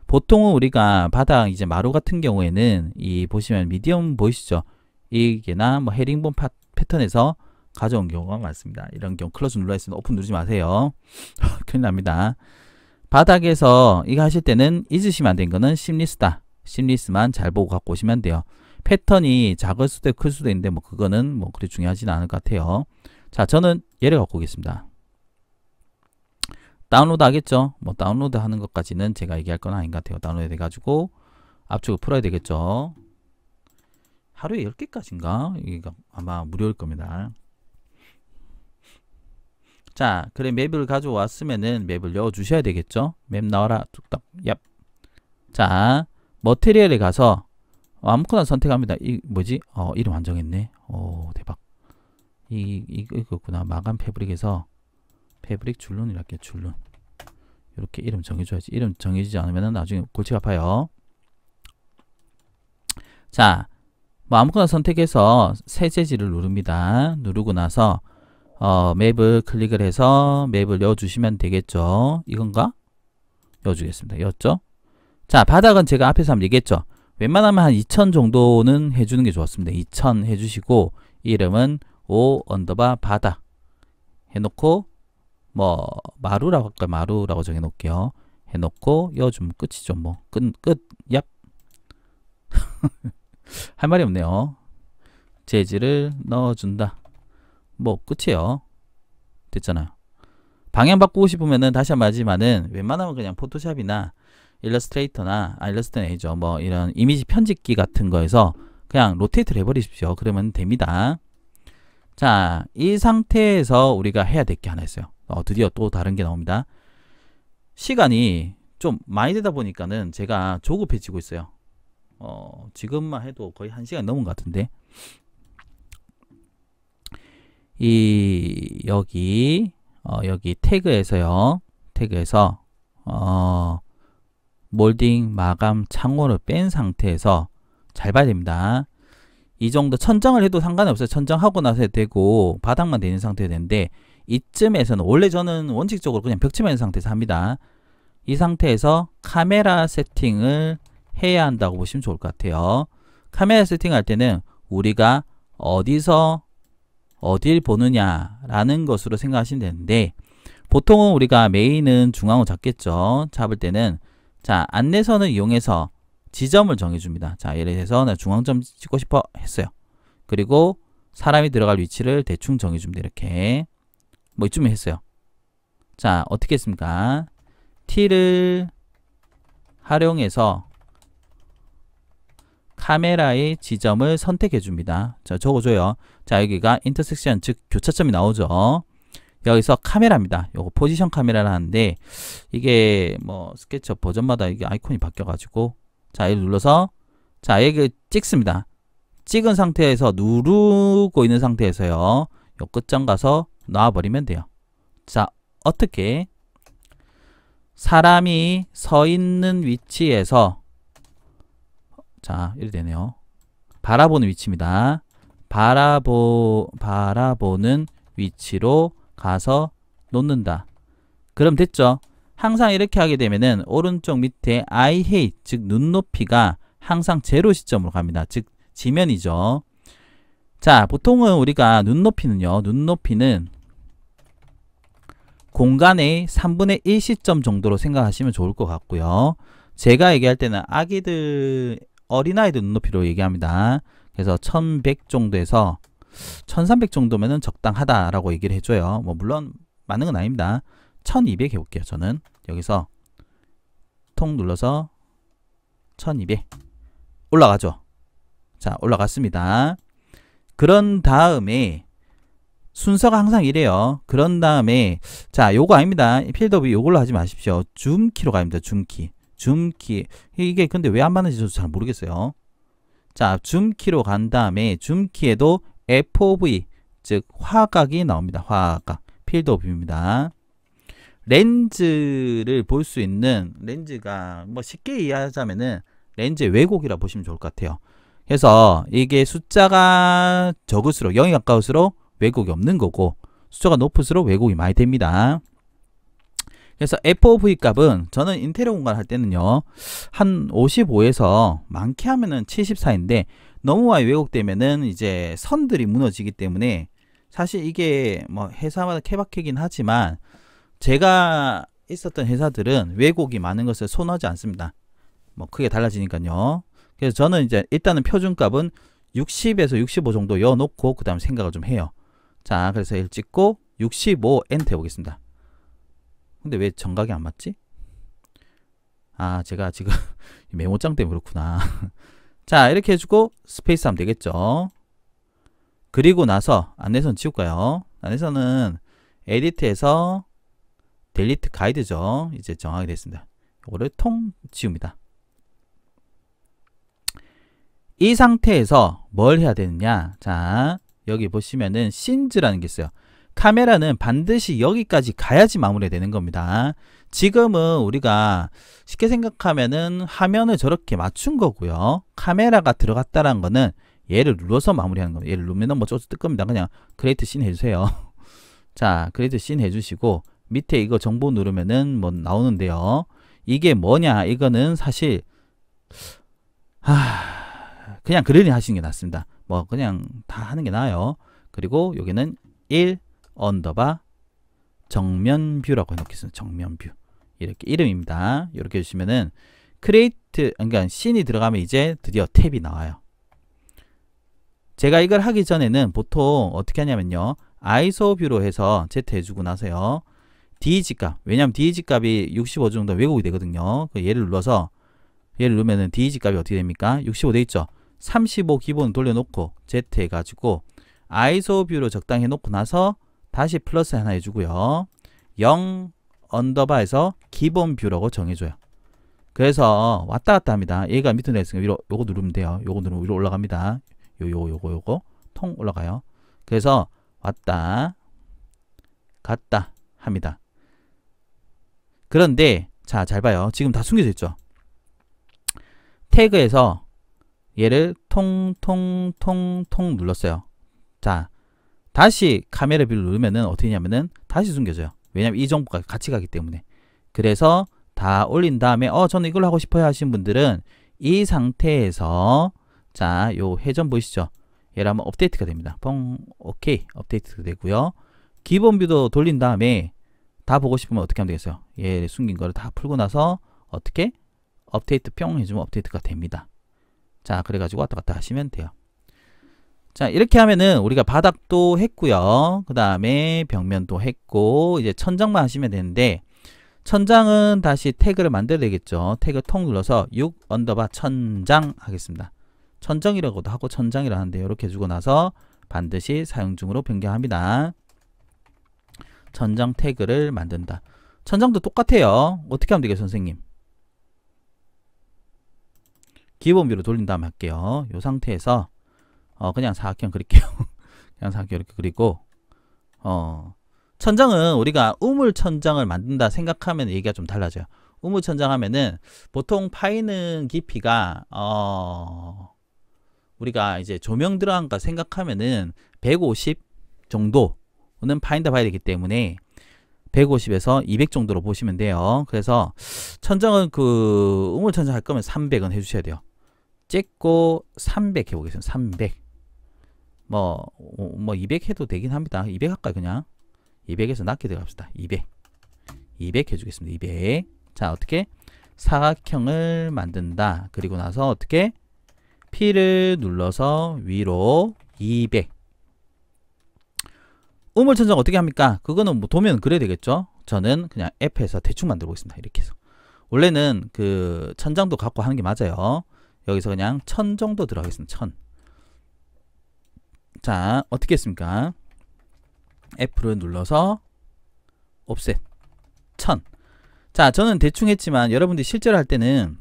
보통은 우리가 바닥 이제 마루 같은 경우에는 이 보시면 미디엄 보이시죠? 이게나 뭐 헤링본 패턴에서 가져온 경우가 많습니다. 이런 경우 클로즈 눌러 있으면 오픈 누르지 마세요. 큰일 납니다. 바닥에서 이거 하실 때는 잊으시면 안 되는 거는 심리스다. 심리스만 잘 보고 갖고 오시면 돼요. 패턴이 작을 수도 있고 클 수도 있는데 뭐 그거는 뭐 그리 중요하지는 않을 것 같아요. 자, 저는 얘를 갖고 오겠습니다. 다운로드 하겠죠? 뭐 다운로드 하는 것까지는 제가 얘기할 건 아닌 것 같아요. 다운로드 해가지고 압축을 풀어야 되겠죠. 하루에 10개까지인가? 이게 아마 무료일 겁니다. 자, 그래 맵을 가져왔으면은 맵을 넣어주셔야 되겠죠? 맵 나와라. 뚝딱. 얍. 자, 머티리얼에 가서 아무거나 선택합니다. 이 뭐지? 이름 안 정했네. 오, 대박. 이거구나. 마감 패브릭에서 패브릭 줄눈이라 할게요. 줄눈. 이렇게 이름 정해줘야지. 이름 정해지지 않으면 나중에 골치 아파요. 자, 뭐 아무거나 선택해서 새 재질을 누릅니다. 누르고 나서 맵을 클릭을 해서 맵을 넣어주시면 되겠죠. 이건가? 넣어주겠습니다. 넣었죠? 자, 바닥은 제가 앞에서 한번 얘기했죠. 웬만하면 한 2000 정도는 해주는 게 좋았습니다. 2000 해주시고 이름은 O 언더바 바닥 해놓고 뭐 마루라고 할까요? 마루라고 정해놓을게요. 해놓고 이어주면 끝이죠. 뭐 끝. 얍. 할 말이 없네요. 재질을 넣어준다. 뭐 끝이에요. 됐잖아요. 방향 바꾸고 싶으면은 다시 한번 하지만은 웬만하면 그냥 포토샵이나 일러스트레이터나 일러스트는 아니죠. 뭐 이런 이미지 편집기 같은 거에서 그냥 로테이트를 해버리십시오. 그러면 됩니다. 자, 이 상태에서 우리가 해야 될 게 하나 있어요. 드디어 또 다른 게 나옵니다. 시간이 좀 많이 되다 보니까는 제가 조급해지고 있어요. 지금만 해도 거의 1시간 넘은 것 같은데 여기 태그에서요. 태그에서 몰딩 마감 창호를 뺀 상태에서 잘 봐야 됩니다. 이 정도 천정을 해도 상관이 없어요. 천정하고 나서 해도 되고 바닥만 되는 상태가 되는데 이쯤에서는 원래 저는 원칙적으로 그냥 벽치마 있는 상태에서 합니다. 이 상태에서 카메라 세팅을 해야 한다고 보시면 좋을 것 같아요. 카메라 세팅할 때는 우리가 어디서 어딜 보느냐 라는 것으로 생각하시면 되는데 보통은 우리가 메인은 중앙으로 잡겠죠. 잡을 때는 자, 안내선을 이용해서 지점을 정해줍니다. 자, 예를 들어서 나 중앙점 찍고 싶어 했어요. 그리고 사람이 들어갈 위치를 대충 정해줍니다. 이렇게 뭐 이쯤에 했어요. 자, 어떻게 했습니까? T를 활용해서 카메라의 지점을 선택해 줍니다. 자, 적어줘요. 자, 여기가 인터섹션, 즉 교차점이 나오죠. 여기서 카메라입니다. 요거 포지션 카메라를 하는데 이게 뭐 스케치업 버전마다 이게 아이콘이 바뀌어 가지고 자, 여기 눌러서 자, 여기 찍습니다. 찍은 상태에서 누르고 있는 상태에서요. 요 끝점 가서 놔버리면 돼요. 자, 어떻게 사람이 서 있는 위치에서 자, 이렇게 되네요. 바라보는 위치입니다. 바라보는 위치로 가서 놓는다. 그럼 됐죠? 항상 이렇게 하게 되면은 오른쪽 밑에 I hate, 즉 눈높이가 항상 제로 시점으로 갑니다. 즉 지면이죠. 자, 보통은 우리가 눈높이는 공간의 3분의 1 시점 정도로 생각하시면 좋을 것 같고요. 제가 얘기할 때는 어린아이들 눈높이로 얘기합니다. 그래서 1100 정도에서 1300 정도면은 적당하다라고 얘기를 해줘요. 뭐 물론 맞는 건 아닙니다. 1200 해볼게요. 저는 여기서 통 눌러서 1200 올라가죠. 자, 올라갔습니다. 그런 다음에 순서가 항상 이래요. 그런 다음에 자, 요거 아닙니다. 필드 오브 요걸로 하지 마십시오. 줌키로 가입니다. 줌키 이게 근데 왜 안 맞는지 저도 잘 모르겠어요. 자, 줌키로 간 다음에 줌키에도 FOV 즉 화각이 나옵니다. 화각 필드 오브 뷰입니다. 렌즈를 볼 수 있는 렌즈가 뭐 쉽게 이해하자면은 렌즈의 왜곡이라 보시면 좋을 것 같아요. 그래서 이게 숫자가 적을수록 0이 가까울수록 왜곡이 없는 거고 숫자가 높을수록 왜곡이 많이 됩니다. 그래서 FOV 값은 저는 인테리어 공간 할 때는요 한 55에서 많게 하면은 74인데 너무 많이 왜곡되면은 이제 선들이 무너지기 때문에 사실 이게 뭐 회사마다 케바케긴 하지만 제가 있었던 회사들은 왜곡이 많은 것을 선호하지 않습니다. 뭐 크게 달라지니까요. 그래서 저는 이제 일단은 표준값은 60에서 65 정도 여놓고 그 다음 생각을 좀 해요. 자, 그래서 1 찍고 65 엔터 해보겠습니다. 근데 왜 정각이 안 맞지? 아, 제가 지금 메모장 때문에 그렇구나. 자, 이렇게 해주고 스페이스 하면 되겠죠. 그리고 나서 안내선 지울까요? 안내선은 에디트에서 델리트 가이드죠. 이제 정하게 됐습니다. 이거를 통 지웁니다. 이 상태에서 뭘 해야 되느냐? 자, 여기 보시면은 씬즈라는 게 있어요. 카메라는 반드시 여기까지 가야지 마무리가 되는 겁니다. 지금은 우리가 쉽게 생각하면은 화면을 저렇게 맞춘 거고요. 카메라가 들어갔다는 거는 얘를 눌러서 마무리하는 겁니다. 얘를 누르면 뭐 쪼쪼 뜰 겁니다. 그냥 크리에이트 씬 해주세요. 자, 크리에이트 씬 해주시고 밑에 이거 정보 누르면은 뭐 나오는데요. 이게 뭐냐? 이거는 사실 그냥 그러니 하시는 게 낫습니다. 뭐 그냥 다 하는 게 나아요. 그리고 여기는 1 언더바 정면 뷰라고 해놓겠습니다. 정면 뷰 이렇게 이름입니다. 이렇게 해주시면은 크리에이트 그러니까 씬이 들어가면 이제 드디어 탭이 나와요. 제가 이걸 하기 전에는 보통 어떻게 하냐면요. 아이소 뷰로 해서 Z 해주고 나서요. DG 값 왜냐면 DG 값이 65 정도 왜곡이 되거든요. 얘를 눌러서 얘를 누르면은 DG 값이 어떻게 됩니까? 65 되어있죠. 35 기본 돌려놓고 Z 해가지고 아이소 뷰로 적당히 해놓고 나서 다시 플러스 하나 해주고요. 0 언더바에서 기본 뷰라고 정해줘요. 그래서 왔다 갔다 합니다. 얘가 밑으로 있으니까 위로 요거 누르면 돼요. 요거 누르면 위로 올라갑니다. 요거 통 올라가요. 그래서 왔다 갔다 합니다. 그런데 자, 잘 봐요. 지금 다 숨겨져 있죠. 태그에서 얘를 통통통통 눌렀어요. 자, 다시 카메라 뷰를 누르면은 어떻게 하냐면은 다시 숨겨져요. 왜냐면 이 정보가 같이 가기 때문에. 그래서 다 올린 다음에 저는 이걸 하고 싶어요 하신 분들은 이 상태에서 자, 요 회전 보이시죠? 얘를 하면 업데이트가 됩니다. 오케이. 업데이트가 되고요. 기본 뷰도 돌린 다음에 다 보고 싶으면 어떻게 하면 되겠어요? 얘 숨긴 거를 다 풀고 나서 어떻게? 업데이트 뿅 해주면 업데이트가 됩니다. 자, 그래가지고 왔다 갔다 하시면 돼요. 자, 이렇게 하면은 우리가 바닥도 했고요. 그 다음에 벽면도 했고 이제 천장만 하시면 되는데 천장은 다시 태그를 만들어야 되겠죠. 태그 통 눌러서 6 언더바 천장 하겠습니다. 천정이라고도 하고 천장이라 하는데 이렇게 해주고 나서 반드시 사용 중으로 변경합니다. 천장 태그를 만든다. 천장도 똑같아요. 어떻게 하면 되겠어요, 선생님? 기본 뷰로 돌린 다음에 할게요. 이 상태에서 그냥 사각형 그릴게요. 그냥 사각형 이렇게 그리고 천장은 우리가 우물 천장을 만든다 생각하면 얘기가 좀 달라져요. 우물 천장 하면은 보통 파이는 깊이가 우리가 이제 조명 들어간가 생각하면은 150 정도는 파인다 봐야 되기 때문에 150에서 200 정도로 보시면 돼요. 그래서 천정은 그 우물 천정 할 거면 300은 해주셔야 돼요. 찍고 300 해보겠습니다. 300. 뭐 200 해도 되긴 합니다. 200 할까요, 그냥? 200에서 낮게 들어갑시다. 200. 200 해주겠습니다. 200. 자, 어떻게? 사각형을 만든다. 그리고 나서 어떻게? P를 눌러서 위로 200. 우물 천정 어떻게 합니까? 그거는 뭐 도면 그래야 되겠죠? 저는 그냥 F에서 대충 만들고 있습니다. 이렇게 해서. 원래는 그 천장도 갖고 하는 게 맞아요. 여기서 그냥 1000 정도 들어가겠습니다. 1000. 자, 어떻게 했습니까? F를 눌러서 옵셋 1000. 자, 저는 대충 했지만 여러분들이 실제로 할 때는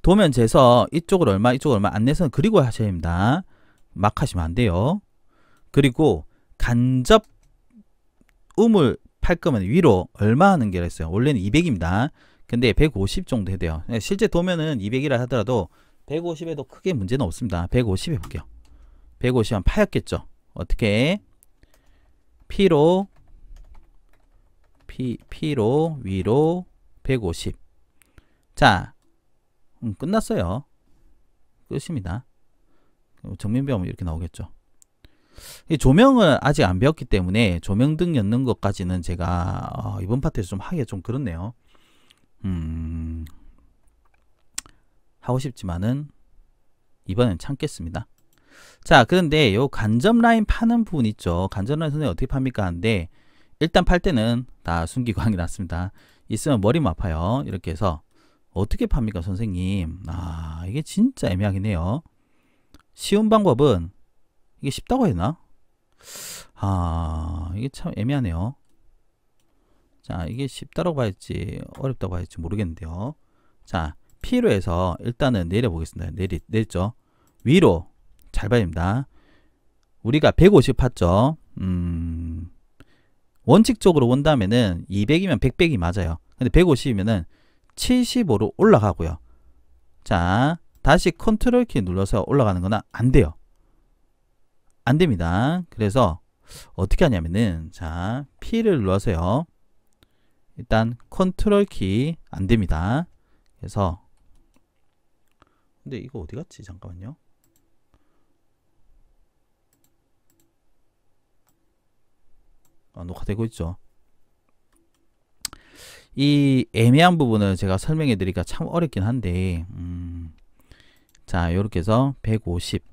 도면 재서 이쪽으로 얼마 이쪽으로 얼마 안내선 그리고 하셔야 합니다. 막 하시면 안 돼요. 그리고 간접 우물 팔 거면 위로 얼마 하는 게 있어요. 원래는 200입니다. 근데 150 정도 해야 돼요. 실제 도면은 200이라 하더라도 150에도 크게 문제는 없습니다. 150 해볼게요. 150은 파였겠죠. 어떻게? P로 위로 150. 자, 끝났어요. 끝입니다. 정면배우면 이렇게 나오겠죠. 이 조명을 아직 안 배웠기 때문에 조명등 였는 것까지는 제가 이번 파트에서 좀 하기가 좀 그렇네요. 하고 싶지만은 이번엔 참겠습니다. 자, 그런데 요 간접 라인 파는 부분 있죠. 간접 라인 선생님 어떻게 팝니까 하는데, 일단 팔 때는 다 숨기고 하는 게 낫습니다. 있으면 머리만 아파요. 이렇게 해서 어떻게 팝니까 선생님? 아, 이게 진짜 애매하긴 해요. 쉬운 방법은, 이게 쉽다고 했나? 아, 이게 참 애매하네요. 자, 이게 쉽다고 봐야지 어렵다고 봐야지 모르겠는데요. 자, P로 해서 일단은 내려보겠습니다. 내렸죠. 위로 잘 봐야 됩니다. 우리가 150 팠죠. 원칙적으로 본다면은 200이면 100이 맞아요. 근데 150이면은 75로 올라가고요. 자, 다시 컨트롤 키 눌러서 올라가는 거는 안 돼요. 안 됩니다. 그래서 어떻게 하냐면은, 자, P를 눌러서요. 일단 컨트롤 키 안 됩니다. 그래서 근데 이거 어디 갔지? 잠깐만요. 녹화되고 있죠. 이 애매한 부분을 제가 설명해 드리기가 참 어렵긴 한데, 자, 요렇게 해서 150.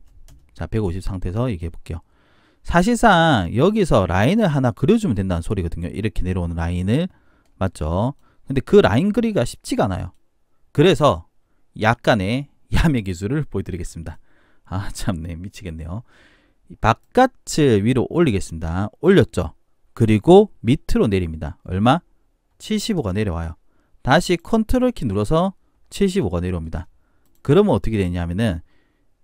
자, 150 상태에서 얘기해 볼게요. 사실상 여기서 라인을 하나 그려주면 된다는 소리거든요. 이렇게 내려오는 라인을. 맞죠? 근데 그 라인 그리기가 쉽지가 않아요. 그래서 약간의 야매 기술을 보여드리겠습니다. 아, 참네. 미치겠네요. 바깥을 위로 올리겠습니다. 올렸죠? 그리고 밑으로 내립니다. 얼마? 75가 내려와요. 다시 컨트롤 키 눌러서 75가 내려옵니다. 그러면 어떻게 되냐면은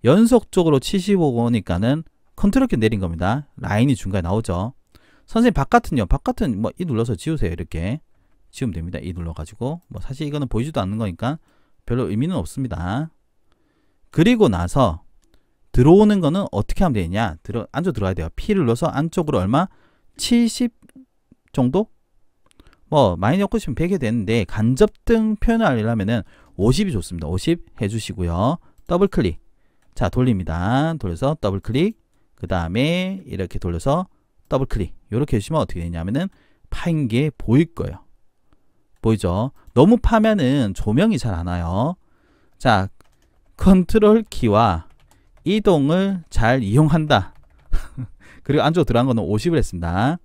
연속적으로 75가 오니까는 컨트롤 키 내린 겁니다. 라인이 중간에 나오죠. 선생님 바깥은요? 바깥은 뭐 이 눌러서 지우세요. 이렇게 지우면 됩니다. 이 눌러가지고 뭐 사실 이거는 보이지도 않는 거니까 별로 의미는 없습니다. 그리고 나서 들어오는 거는 어떻게 하면 되냐? 안쪽으로 들어가야 돼요. P를 눌러서 안쪽으로 얼마? 70 정도? 뭐 많이 넣고 싶으면 100이 되는데 간접등 표현을 하려면은 50이 좋습니다. 50 해주시고요. 더블 클릭. 자, 돌립니다. 돌려서 더블 클릭. 그 다음에 이렇게 돌려서 더블 클릭. 이렇게 해주시면 어떻게 되냐면은 파인 게 보일 거예요. 보이죠? 너무 파면은 조명이 잘 안 와요. 자, 컨트롤 키와 이동을 잘 이용한다. 그리고 안쪽으로 들어간 거는 50을 했습니다.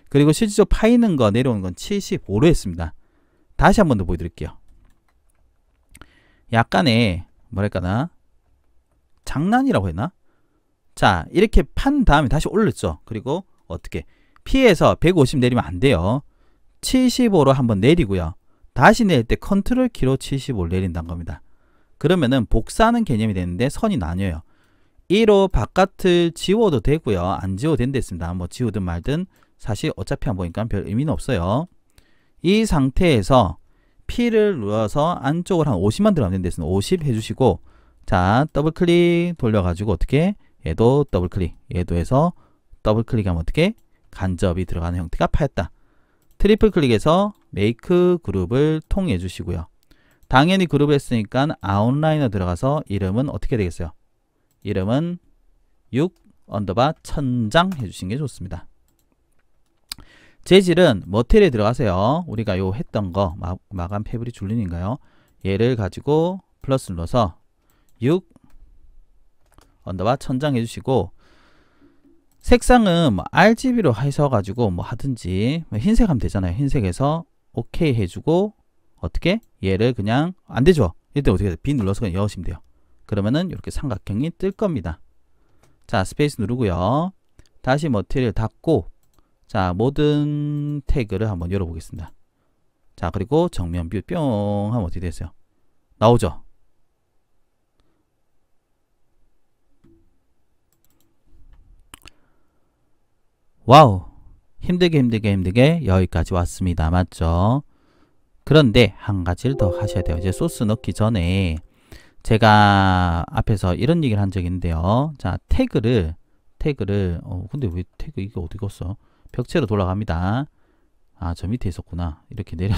그리고 실질적으로 파이는 거 내려오는 건 75로 했습니다. 다시 한 번 더 보여드릴게요. 약간의 뭐랄까나 장난이라고 했나? 자, 이렇게 판 다음에 다시 올렸죠. 그리고 어떻게 P에서 150 내리면 안 돼요. 75로 한번 내리고요. 다시 내릴 때 컨트롤 키로 75를 내린다는 겁니다. 그러면은 복사하는 개념이 되는데 선이 나뉘어요. 1호 바깥을 지워도 되고요. 안 지워도 된댔습니다. 뭐 지우든 말든 사실 어차피 안 보니까 별 의미는 없어요. 이 상태에서 P를 눌러서 안쪽으로 한 50만 들어가면 된댔습니다. 50 해주시고, 자, 더블 클릭 돌려가지고 어떻게? 얘도 더블 클릭. 얘도 해서 더블 클릭하면 어떻게? 간접이 들어가는 형태가 파였다. 트리플 클릭해서 메이크 그룹을 통해 주시고요. 당연히 그룹을 했으니까 아웃라이너 들어가서 이름은 어떻게 되겠어요? 이름은 6 언더바 천장 해주신 게 좋습니다. 재질은 머티리얼에 들어가세요. 우리가 요 했던 거 마감 패브릭 줄눈인가요? 얘를 가지고 플러스 눌러서 6 언더바 천장 해주시고 색상은 뭐 RGB로 하셔가지고 뭐 하든지 흰색 하면 되잖아요. 흰색에서 OK 해주고 어떻게? 얘를 그냥 안 되죠. 이때 어떻게 돼요? B 눌러서 그냥 여시면 돼요. 그러면은 이렇게 삼각형이 뜰 겁니다. 자, 스페이스 누르고요. 다시 머티리얼 닫고 자, 모든 태그를 한번 열어보겠습니다. 자, 그리고 정면 뷰 뿅 하면 어떻게 됐어요? 나오죠? 와우, 힘들게 여기까지 왔습니다. 맞죠? 그런데 한 가지를 더 하셔야 돼요. 이제 소스 넣기 전에 제가 앞에서 이런 얘기를 한 적이 있는데요. 자, 태그를 근데 왜 태그 이게 어디 갔어? 벽체로 돌아갑니다. 아, 저 밑에 있었구나. 이렇게 내려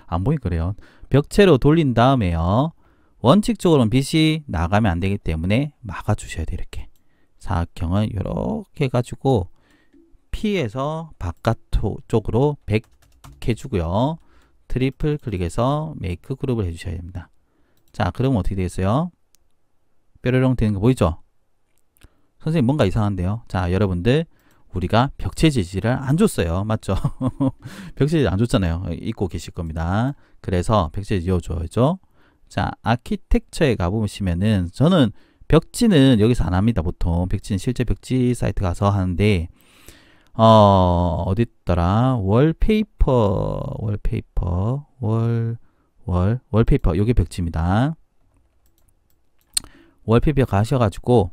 안 보이니까 그래요. 벽체로 돌린 다음에요. 원칙적으로는 빛이 나가면 안 되기 때문에 막아 주셔야 돼요. 이렇게 사각형을 이렇게 해가지고 P에서 바깥쪽으로 100 해주고요. 트리플 클릭해서 메이크 그룹을 해주셔야 됩니다. 자, 그러면 어떻게 되겠어요? 뾰로롱 되는 거 보이죠? 선생님 뭔가 이상한데요. 자, 여러분들 우리가 벽체 재질을 안 줬어요. 맞죠? 벽체 재질 안 줬잖아요. 잊고 계실 겁니다. 그래서 벽체 재질 이어줘야죠. 자, 아키텍처에 가보시면은 저는 벽지는 여기서 안 합니다. 보통 벽지는 실제 벽지 사이트 가서 하는데 어디 있더라? 월페이퍼 요게 벽지입니다. 월페이퍼 가셔가지고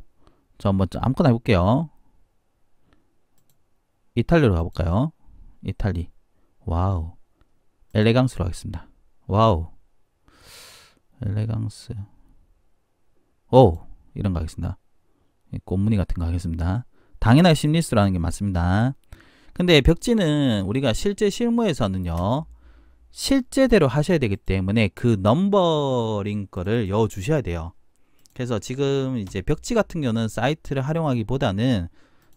저 한번 아무거나 해볼게요. 이탈리아로 가볼까요? 이탈리. 와우. 엘레강스로 하겠습니다. 와우. 엘레강스. 오, 이런 거 하겠습니다. 꽃무늬 같은 거 하겠습니다. 당연하게 심리스라는 게 맞습니다. 근데 벽지는 우리가 실제 실무에서는요, 실제대로 하셔야 되기 때문에 그 넘버링 거를 넣어 주셔야 돼요. 그래서 지금 이제 벽지 같은 경우는 사이트를 활용하기보다는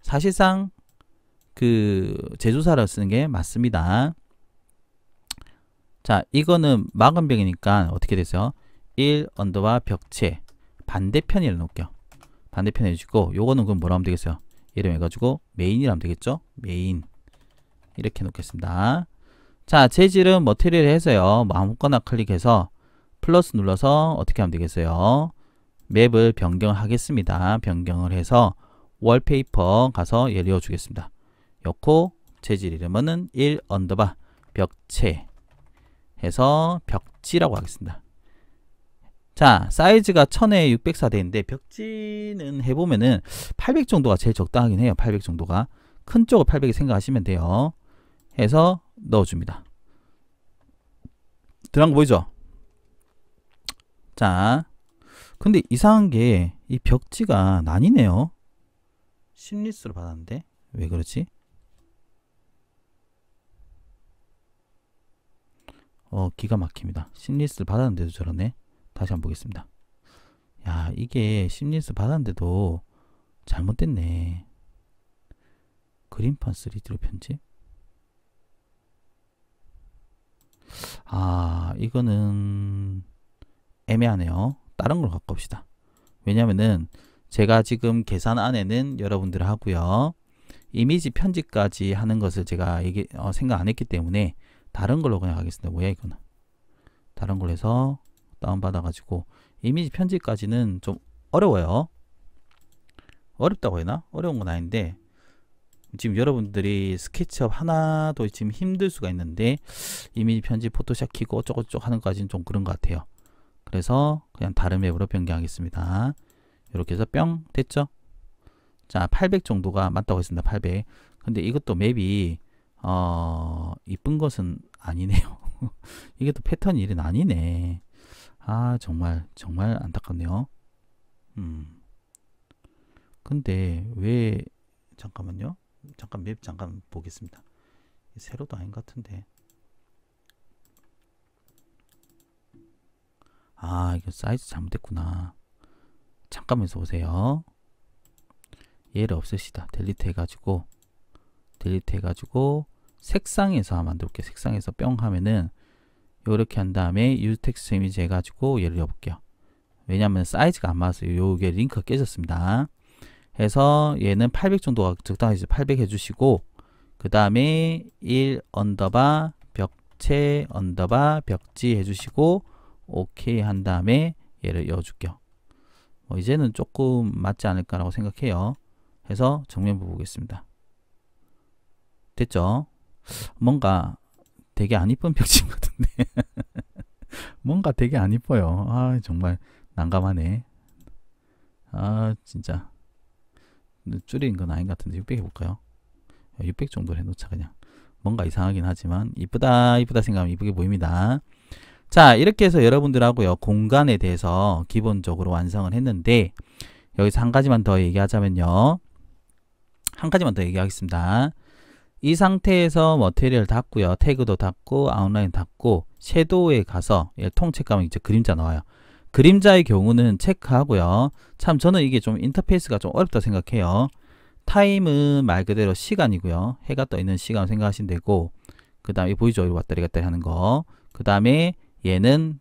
사실상 그 제조사를 쓰는 게 맞습니다. 자, 이거는 막은 벽이니까 어떻게 되세요? 1 언더바 벽체 반대편을 놓을게요. 반대편 해주고 요거는 그럼 뭐라 하면 되겠어요? 이름 해가지고 메인이라 하면 되겠죠? 메인 이렇게 놓겠습니다. 자, 재질은 머티리얼 해서요. 뭐 아무거나 클릭해서 플러스 눌러서 어떻게 하면 되겠어요? 맵을 변경하겠습니다. 변경을 해서 월페이퍼 가서 얘 넣어주겠습니다. 넣고 재질 이름은 1 언더바 벽체 해서 벽지라고 하겠습니다. 자, 사이즈가 1000에 604 되는데 벽지는 해보면은 800 정도가 제일 적당하긴 해요. 800 정도가. 큰 쪽을 800이 생각하시면 돼요. 해서 넣어줍니다. 들어간 거 보이죠? 자, 근데 이상한 게 이 벽지가 나뉘네요. 심리스로 받았는데 왜 그렇지? 기가 막힙니다. 심리스를 받았는데도 저러네. 다시 한번 보겠습니다. 야, 이게 심리스 받았는데도 잘못됐네. 그림판 3D로 편집? 아, 이거는 애매하네요. 다른 걸로 바꿔봅시다. 왜냐면은 제가 지금 계산 안에는 여러분들 하고요. 이미지 편집까지 하는 것을 제가 생각 안 했기 때문에 다른 걸로 그냥 하겠습니다. 뭐야 이거는. 다른 걸로 해서 다운받아가지고 이미지 편집까지는 좀 어려워요. 어렵다고 해나? 어려운 건 아닌데 지금 여러분들이 스케치업 하나도 지금 힘들 수가 있는데 이미지 편집 포토샵 키고 어쩌고저쩌고 하는 것까지는 좀 그런 것 같아요. 그래서 그냥 다른 맵으로 변경하겠습니다. 이렇게 해서 뿅 됐죠? 자, 800 정도가 맞다고 했습니다. 800. 근데 이것도 맵이 이쁜 것은 아니네요. 이게 또 패턴이 이래 아니네. 아, 정말 안타깝네요. 근데 왜 잠깐만요. 잠깐 맵 잠깐 보겠습니다. 세로도 아닌 것 같은데. 아, 이거 사이즈 잘못됐구나. 잠깐만 있어 보세요. 얘를 없애시다. 델리트 해가지고 색상에서 만들어 볼게요. 색상에서 뿅 하면은 요렇게 한 다음에 유즈 텍스트 이미지 해가지고 얘를 열어볼게요. 왜냐면 사이즈가 안 맞았어요. 요게 링크가 깨졌습니다. 해서 얘는 800 정도가 적당하지. 800 해주시고 그 다음에 1 언더바 벽체 언더바 벽지 해주시고 오케이 한 다음에 얘를 열어줄게요. 이제는 조금 맞지 않을까라고 생각해요. 해서 정면부 보겠습니다. 됐죠? 뭔가 되게 안 이쁜 벽지인 것 같은데 뭔가 되게 안 이뻐요. 아, 정말 난감하네. 아, 진짜 줄인 건 아닌 것 같은데 600 해볼까요? 600 정도로 해놓자. 그냥 뭔가 이상하긴 하지만 이쁘다 생각하면 이쁘게 보입니다. 자, 이렇게 해서 여러분들하고요 공간에 대해서 기본적으로 완성을 했는데, 여기서 한 가지만 더 얘기하자면요, 한 가지만 더 얘기하겠습니다. 이 상태에서 머티리얼 닫고요, 태그도 닫고 아웃라인 닫고 섀도우에 가서 통체크하면 이제 그림자 나와요. 그림자의 경우는 체크하고요. 참 저는 이게 좀 인터페이스가 좀 어렵다 생각해요. 타임은 말 그대로 시간이고요. 해가 떠 있는 시간 생각하시면 되고, 그 다음에 보이죠? 이리 왔다리 갔다리 하는 거. 그 다음에 얘는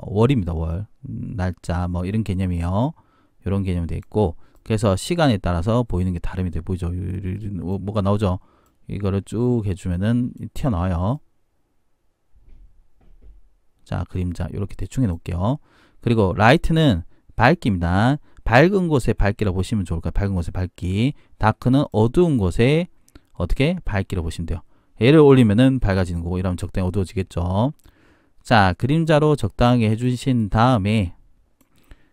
월입니다. 월. 날짜 뭐 이런 개념이에요. 이런 개념이 돼 있고, 그래서 시간에 따라서 보이는 게 다릅니다. 보이죠? 뭐가 나오죠? 이거를 쭉 해주면은 튀어나와요. 자, 그림자 이렇게 대충 해 놓을게요. 그리고 라이트는 밝기입니다. 밝은 곳에 밝기라고 보시면 좋을 거예요. 밝은 곳에 밝기. 다크는 어두운 곳에 어떻게 밝기라고 보시면 돼요. 얘를 올리면은 밝아지는 거고, 이러면 적당히 어두워지겠죠. 자, 그림자로 적당하게 해주신 다음에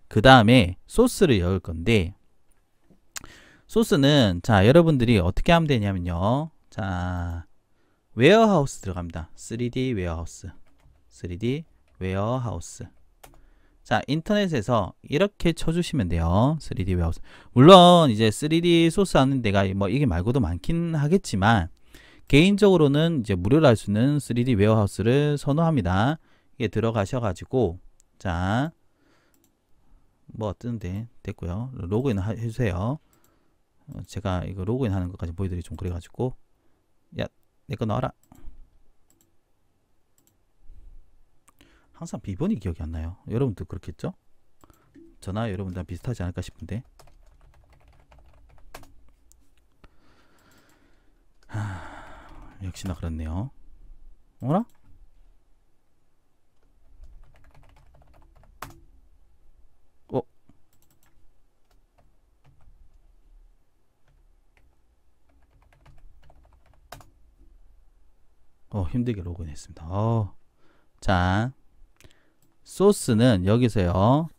그 다음에 소스를 열 건데, 소스는 자 여러분들이 어떻게 하면 되냐면요, 자 웨어하우스 들어갑니다. 3D 웨어하우스, 3D 웨어하우스. 자, 인터넷에서 이렇게 쳐주시면 돼요. 3D 웨어하우스. 물론 이제 3D 소스 하는 데가 뭐 이게 말고도 많긴 하겠지만, 개인적으로는 이제 무료로 할 수 있는 3D 웨어하우스를 선호합니다. 이게 들어가셔가지고, 자, 뭐 뜨는데 됐고요. 로그인 해주세요. 제가 이거 로그인 하는 것까지 보여드리기 좀 그래가지고, 야, 내 거 넣어라. 항상 비번이 기억이 안 나요. 여러분도 그렇겠죠? 저나 여러분들 비슷하지 않을까 싶은데. 역시나 그렇네요. 어라? 힘들게 로그인 했습니다. 자, 소스는 여기서요,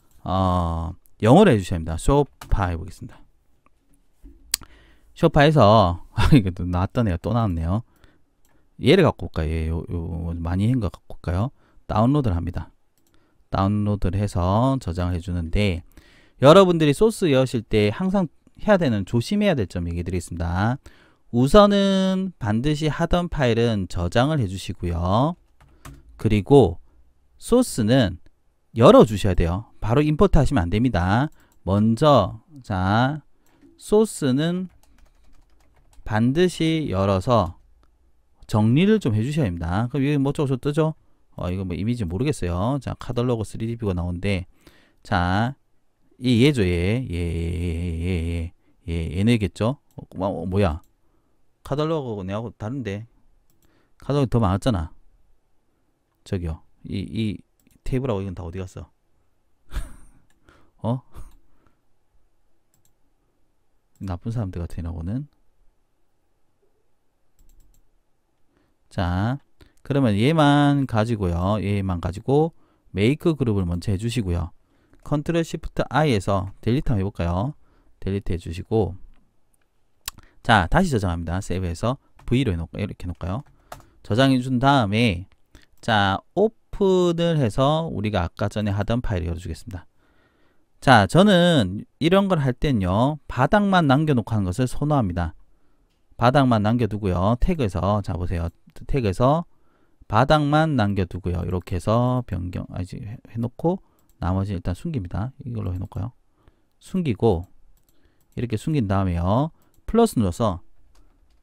영어로 해주셔야 합니다. 쇼파 해보겠습니다. 쇼파에서, 이게 또 나왔다네요. 또 나왔네요. 얘를 갖고 올까요? 얘, 많이 한 거 갖고 올까요? 다운로드를 합니다. 다운로드를 해서 저장을 해주는데, 여러분들이 소스 여실 때 항상 해야 되는, 조심해야 될 점 얘기 드리겠습니다. 우선은 반드시 하던 파일은 저장을 해주시고요. 그리고 소스는 열어주셔야 돼요. 바로 임포트 하시면 안 됩니다. 먼저, 자, 소스는 반드시 열어서 정리를 좀 해주셔야 합니다. 그럼 여기 뭐 어쩌고 뜨죠? 이거 뭐 이미지 모르겠어요. 자, 카탈로그 3D 뷰가 나오는데, 자, 이 얘죠, 얘네겠죠? 뭐야? 카탈로그하고 내하고 다른데, 카탈로그 더 많았잖아. 저기요, 이 테이블하고 이건 다 어디 갔어? 나쁜 사람들 같으라고는. 자, 그러면 얘만 가지고요, 얘만 가지고 메이크 그룹을 먼저 해주시고요. 컨트롤 시프트 I에서 델리트 한번 해볼까요? 델리트 해주시고, 자, 다시 저장합니다. 세이브해서 V로 해놓을까요? 이렇게 해놓을까요? 저장해 준 다음에, 자, 오픈을 해서 우리가 아까 전에 하던 파일을 열어주겠습니다. 자, 저는 이런 걸 할 땐요, 바닥만 남겨놓고 하는 것을 선호합니다. 바닥만 남겨두고요. 태그에서 자 보세요. 태그에서 바닥만 남겨두고요. 이렇게 해서 변경 해놓고 나머지 일단 숨깁니다. 이걸로 해놓고요. 숨기고 이렇게 숨긴 다음에요. 플러스 눌러서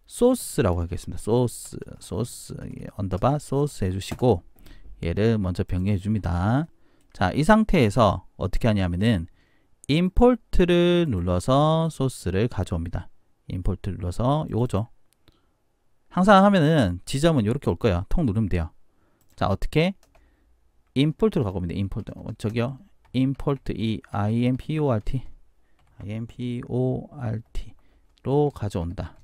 소스라고 하겠습니다. 소스 언더바 소스 해주시고 얘를 먼저 변경해 줍니다. 자, 이 상태에서 어떻게 하냐면은 임포트를 눌러서 소스를 가져옵니다. 임포트를 눌러서 요거죠. 항상 하면은 지점은 이렇게 올 거예요. 통 누르면 돼요. 자, 어떻게 임포트로 가고 있습니다. 임포트 저기요. 임포트 import로 가져온다.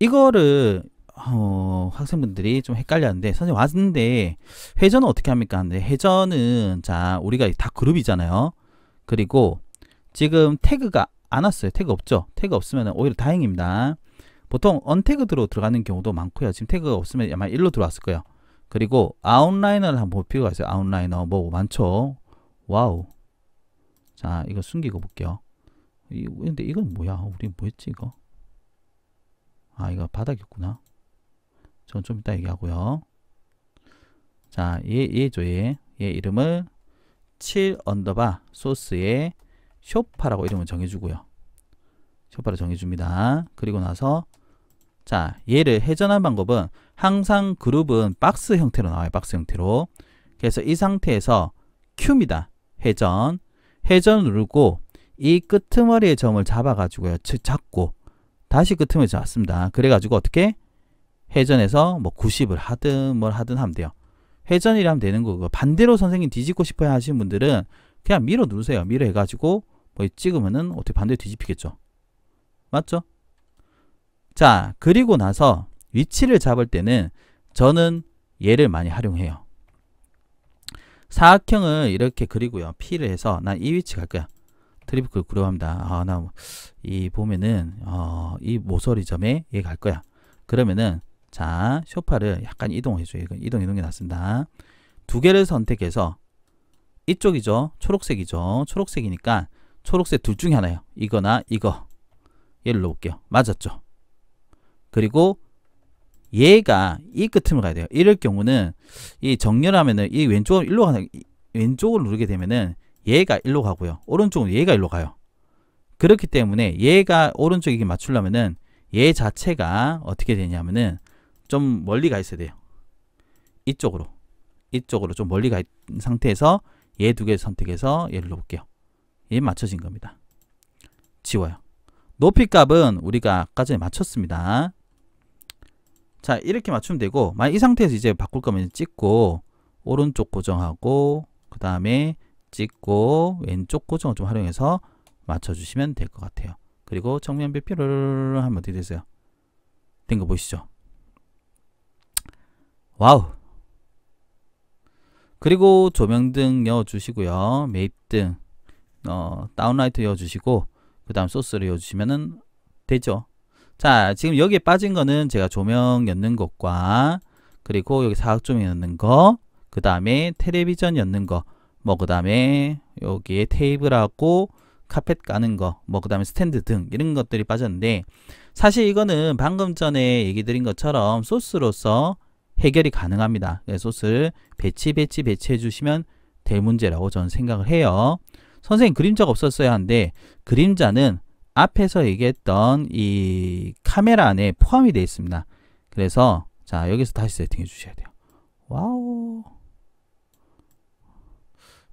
이거를 학생분들이 좀 헷갈렸는데 선생님 왔는데 회전은 어떻게 합니까? 근데 회전은 자 우리가 다 그룹이잖아요. 그리고 지금 태그가 안 왔어요. 태그 없죠. 태그 없으면 오히려 다행입니다. 보통 언태그드로 들어가는 경우도 많고요. 지금 태그가 없으면 아마 1로 들어왔을 거예요. 그리고 아웃라이너를 한번 볼 필요가 있어요. 아웃라이너 뭐 많죠. 와우. 자 이거 숨기고 볼게요. 근데 이건 뭐야? 우리 뭐 했지 이거? 아 이거 바닥이었구나. 전 좀 이따 얘기하고요. 자 얘죠. 얘 이름을 7 언더바 소스에 쇼파라고 이름을 정해주고요. 쇼파를 정해줍니다. 그리고 나서 자 얘를 회전할 방법은 항상 그룹은 박스 형태로 나와요. 박스 형태로. 그래서 이 상태에서 Q입니다. 회전 누르고 이 끄트머리의 점을 잡아가지고요. 잡고 다시 끄트머리 잡습니다. 그래가지고 어떻게 회전해서 뭐 90을 하든 뭘 하든 하면 돼요. 회전이라 하면 되는 거고 반대로 선생님 뒤집고 싶어야 하시는 분들은 그냥 밀어 누르세요. 밀어 해가지고 뭐 찍으면은 어떻게 반대로 뒤집히겠죠. 맞죠? 자 그리고 나서 위치를 잡을 때는 저는 얘를 많이 활용해요. 사각형을 이렇게 그리고요. P를 해서 난 이 위치 갈 거야. 트리플 그려합니다. 아, 나 이 보면은 이 모서리 점에 얘 갈 거야. 그러면은 자 쇼파를 약간 이동해줘요. 이동이 낫습니다. 두 개를 선택해서 이쪽이죠. 초록색이죠. 초록색이니까 초록색 둘 중에 하나예요. 이거나 이거. 얘를 넣을게요. 맞았죠? 그리고 얘가 이 끝을 가야 돼요. 이럴 경우는 이 정렬하면은 이 왼쪽으로 일로 가는 왼쪽으로 누르게 되면은 얘가 일로 가고요. 오른쪽은 얘가 일로 가요. 그렇기 때문에 얘가 오른쪽에 맞추려면은 얘 자체가 어떻게 되냐면은 좀 멀리 가 있어야 돼요. 이쪽으로 좀 멀리 가 있는 상태에서 얘 두 개 선택해서 얘를 넣을게요. 얘 맞춰진 겁니다. 지워요. 높이 값은 우리가 아까 전에 맞췄습니다. 자 이렇게 맞추면 되고 만약 이 상태에서 이제 바꿀 거면 찍고 오른쪽 고정하고 그 다음에 찍고 왼쪽 고정을 좀 활용해서 맞춰주시면 될 것 같아요. 그리고 정면 배표를 하면 어떻게 되세요? 된 거 보이시죠? 와우. 그리고 조명등 넣어주시고요. 매입등 다운라이트 넣어주시고 그 다음 소스를 넣어주시면 되죠. 자 지금 여기에 빠진 거는 제가 조명 넣는 것과 그리고 여기 사각조명 넣는 거 그 다음에 텔레비전 넣는 거 뭐 그 다음에 여기에 테이블하고 카펫 까는 거 뭐 그 다음에 스탠드 등 이런 것들이 빠졌는데 사실 이거는 방금 전에 얘기 드린 것처럼 소스로서 해결이 가능합니다. 소스를 배치해 주시면 될 문제라고 저는 생각을 해요. 선생님 그림자가 없었어야 하는데 그림자는 앞에서 얘기했던 이 카메라 안에 포함이 되어 있습니다. 그래서 자 여기서 다시 세팅해 주셔야 돼요. 와우.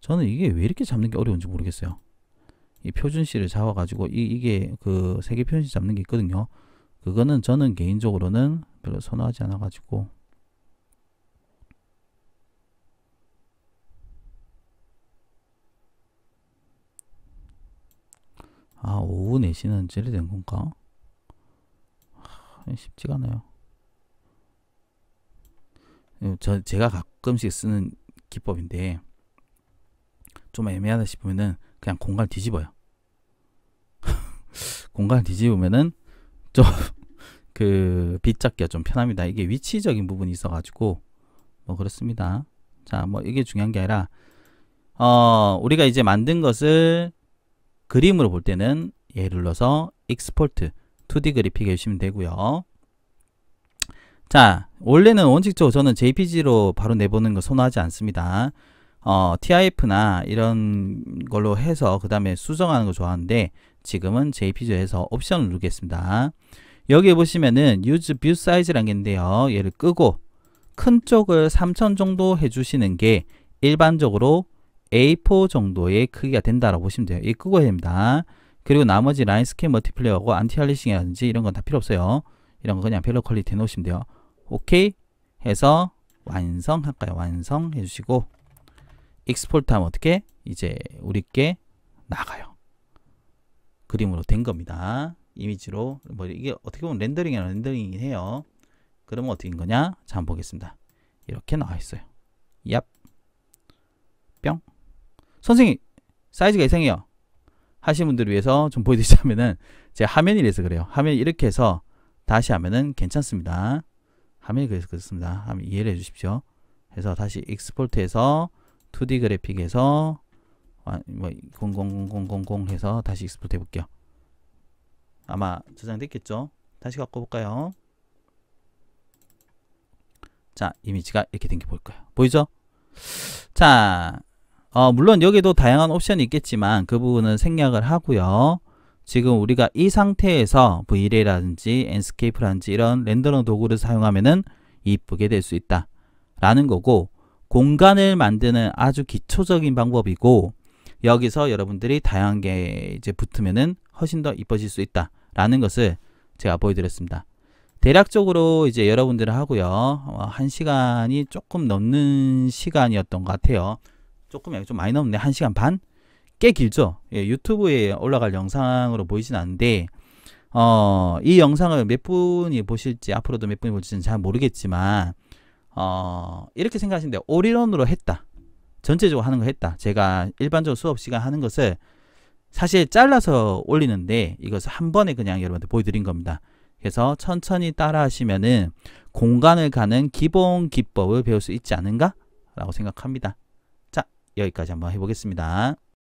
저는 이게 왜 이렇게 잡는 게 어려운지 모르겠어요. 이 표준시를 잡아가지고 이게 그 세개 표준시 잡는 게 있거든요. 그거는 저는 개인적으로는 별로 선호하지 않아가지고 아 오후 4시는 저래 된 건가? 쉽지가 않아요. 제가 가끔씩 쓰는 기법인데 좀 애매하다 싶으면은 그냥 공간을 뒤집어요. 공간을 뒤집으면은 좀 그 빛 잡기가 좀 편합니다. 이게 위치적인 부분이 있어가지고 뭐 그렇습니다. 자, 뭐 이게 중요한 게 아니라 우리가 이제 만든 것을 그림으로 볼 때는 얘 눌러서 익스포트 2D 그래픽 해주시면 되고요. 자, 원래는 원칙적으로 저는 JPG로 바로 내보는 거 선호하지 않습니다. TIF나 이런 걸로 해서 그 다음에 수정하는 거 좋아하는데 지금은 JPG로 해서 옵션을 누르겠습니다. 여기 보시면은 Use View Size라는 게 있는데요. 얘를 끄고 큰 쪽을 3000 정도 해주시는 게 일반적으로 A4 정도의 크기가 된다라고 보시면 돼요. 이 끄고 해야 됩니다. 그리고 나머지 라인 스케일 멀티플레이어하고 안티 할리싱이라든지 이런 건 다 필요 없어요. 이런 거 그냥 벨로 퀄리티 해놓으시면 돼요. 오케이 해서 완성할까요? 완성 해주시고 익스포트 하면 어떻게? 이제 우리께 나가요. 그림으로 된 겁니다. 이미지로 뭐 이게 어떻게 보면 렌더링이긴 해요. 그러면 어떻게 된 거냐? 자, 한번 보겠습니다. 이렇게 나와 있어요. 얍. 뿅. 선생님 사이즈가 이상해요 하시는 분들을 위해서 좀 보여드리자면은 제가 화면이 이래서 그래요. 화면이 이렇게 해서 다시 하면은 괜찮습니다. 화면이 그래서 그렇습니다. 한번 이해를 해 주십시오. 해서 다시 익스포트해서 2D 그래픽에서 뭐 00000 해서 다시 익스포트 해볼게요. 아마 저장됐겠죠? 다시 갖고 볼까요? 자, 이미지가 이렇게 된 게 보일 거예요. 보이죠? 자, 물론 여기도 다양한 옵션이 있겠지만 그 부분은 생략을 하고요. 지금 우리가 이 상태에서 V-Ray라든지 Enscape라든지 이런 렌더링 도구를 사용하면은 이쁘게 될 수 있다 라는 거고, 공간을 만드는 아주 기초적인 방법이고, 여기서 여러분들이 다양한 게 이제 붙으면은 훨씬 더 이뻐질 수 있다 라는 것을 제가 보여드렸습니다. 대략적으로 이제 여러분들 하고요, 1시간이 조금 넘는 시간이었던 것 같아요. 조금 많이 넘네. 1시간 반? 꽤 길죠? 예, 유튜브에 올라갈 영상으로 보이진 않는데, 이 영상을 몇 분이 보실지, 앞으로도 몇 분이 보실지는 잘 모르겠지만, 이렇게 생각하시면 돼요. 올인원으로 했다. 전체적으로 하는 거 했다. 제가 일반적으로 수업 시간 하는 것을 사실 잘라서 올리는데, 이것을 한 번에 그냥 여러분한테 보여드린 겁니다. 그래서 천천히 따라 하시면은 공간을 가는 기본 기법을 배울 수 있지 않은가? 라고 생각합니다. 자, 여기까지 한번 해보겠습니다.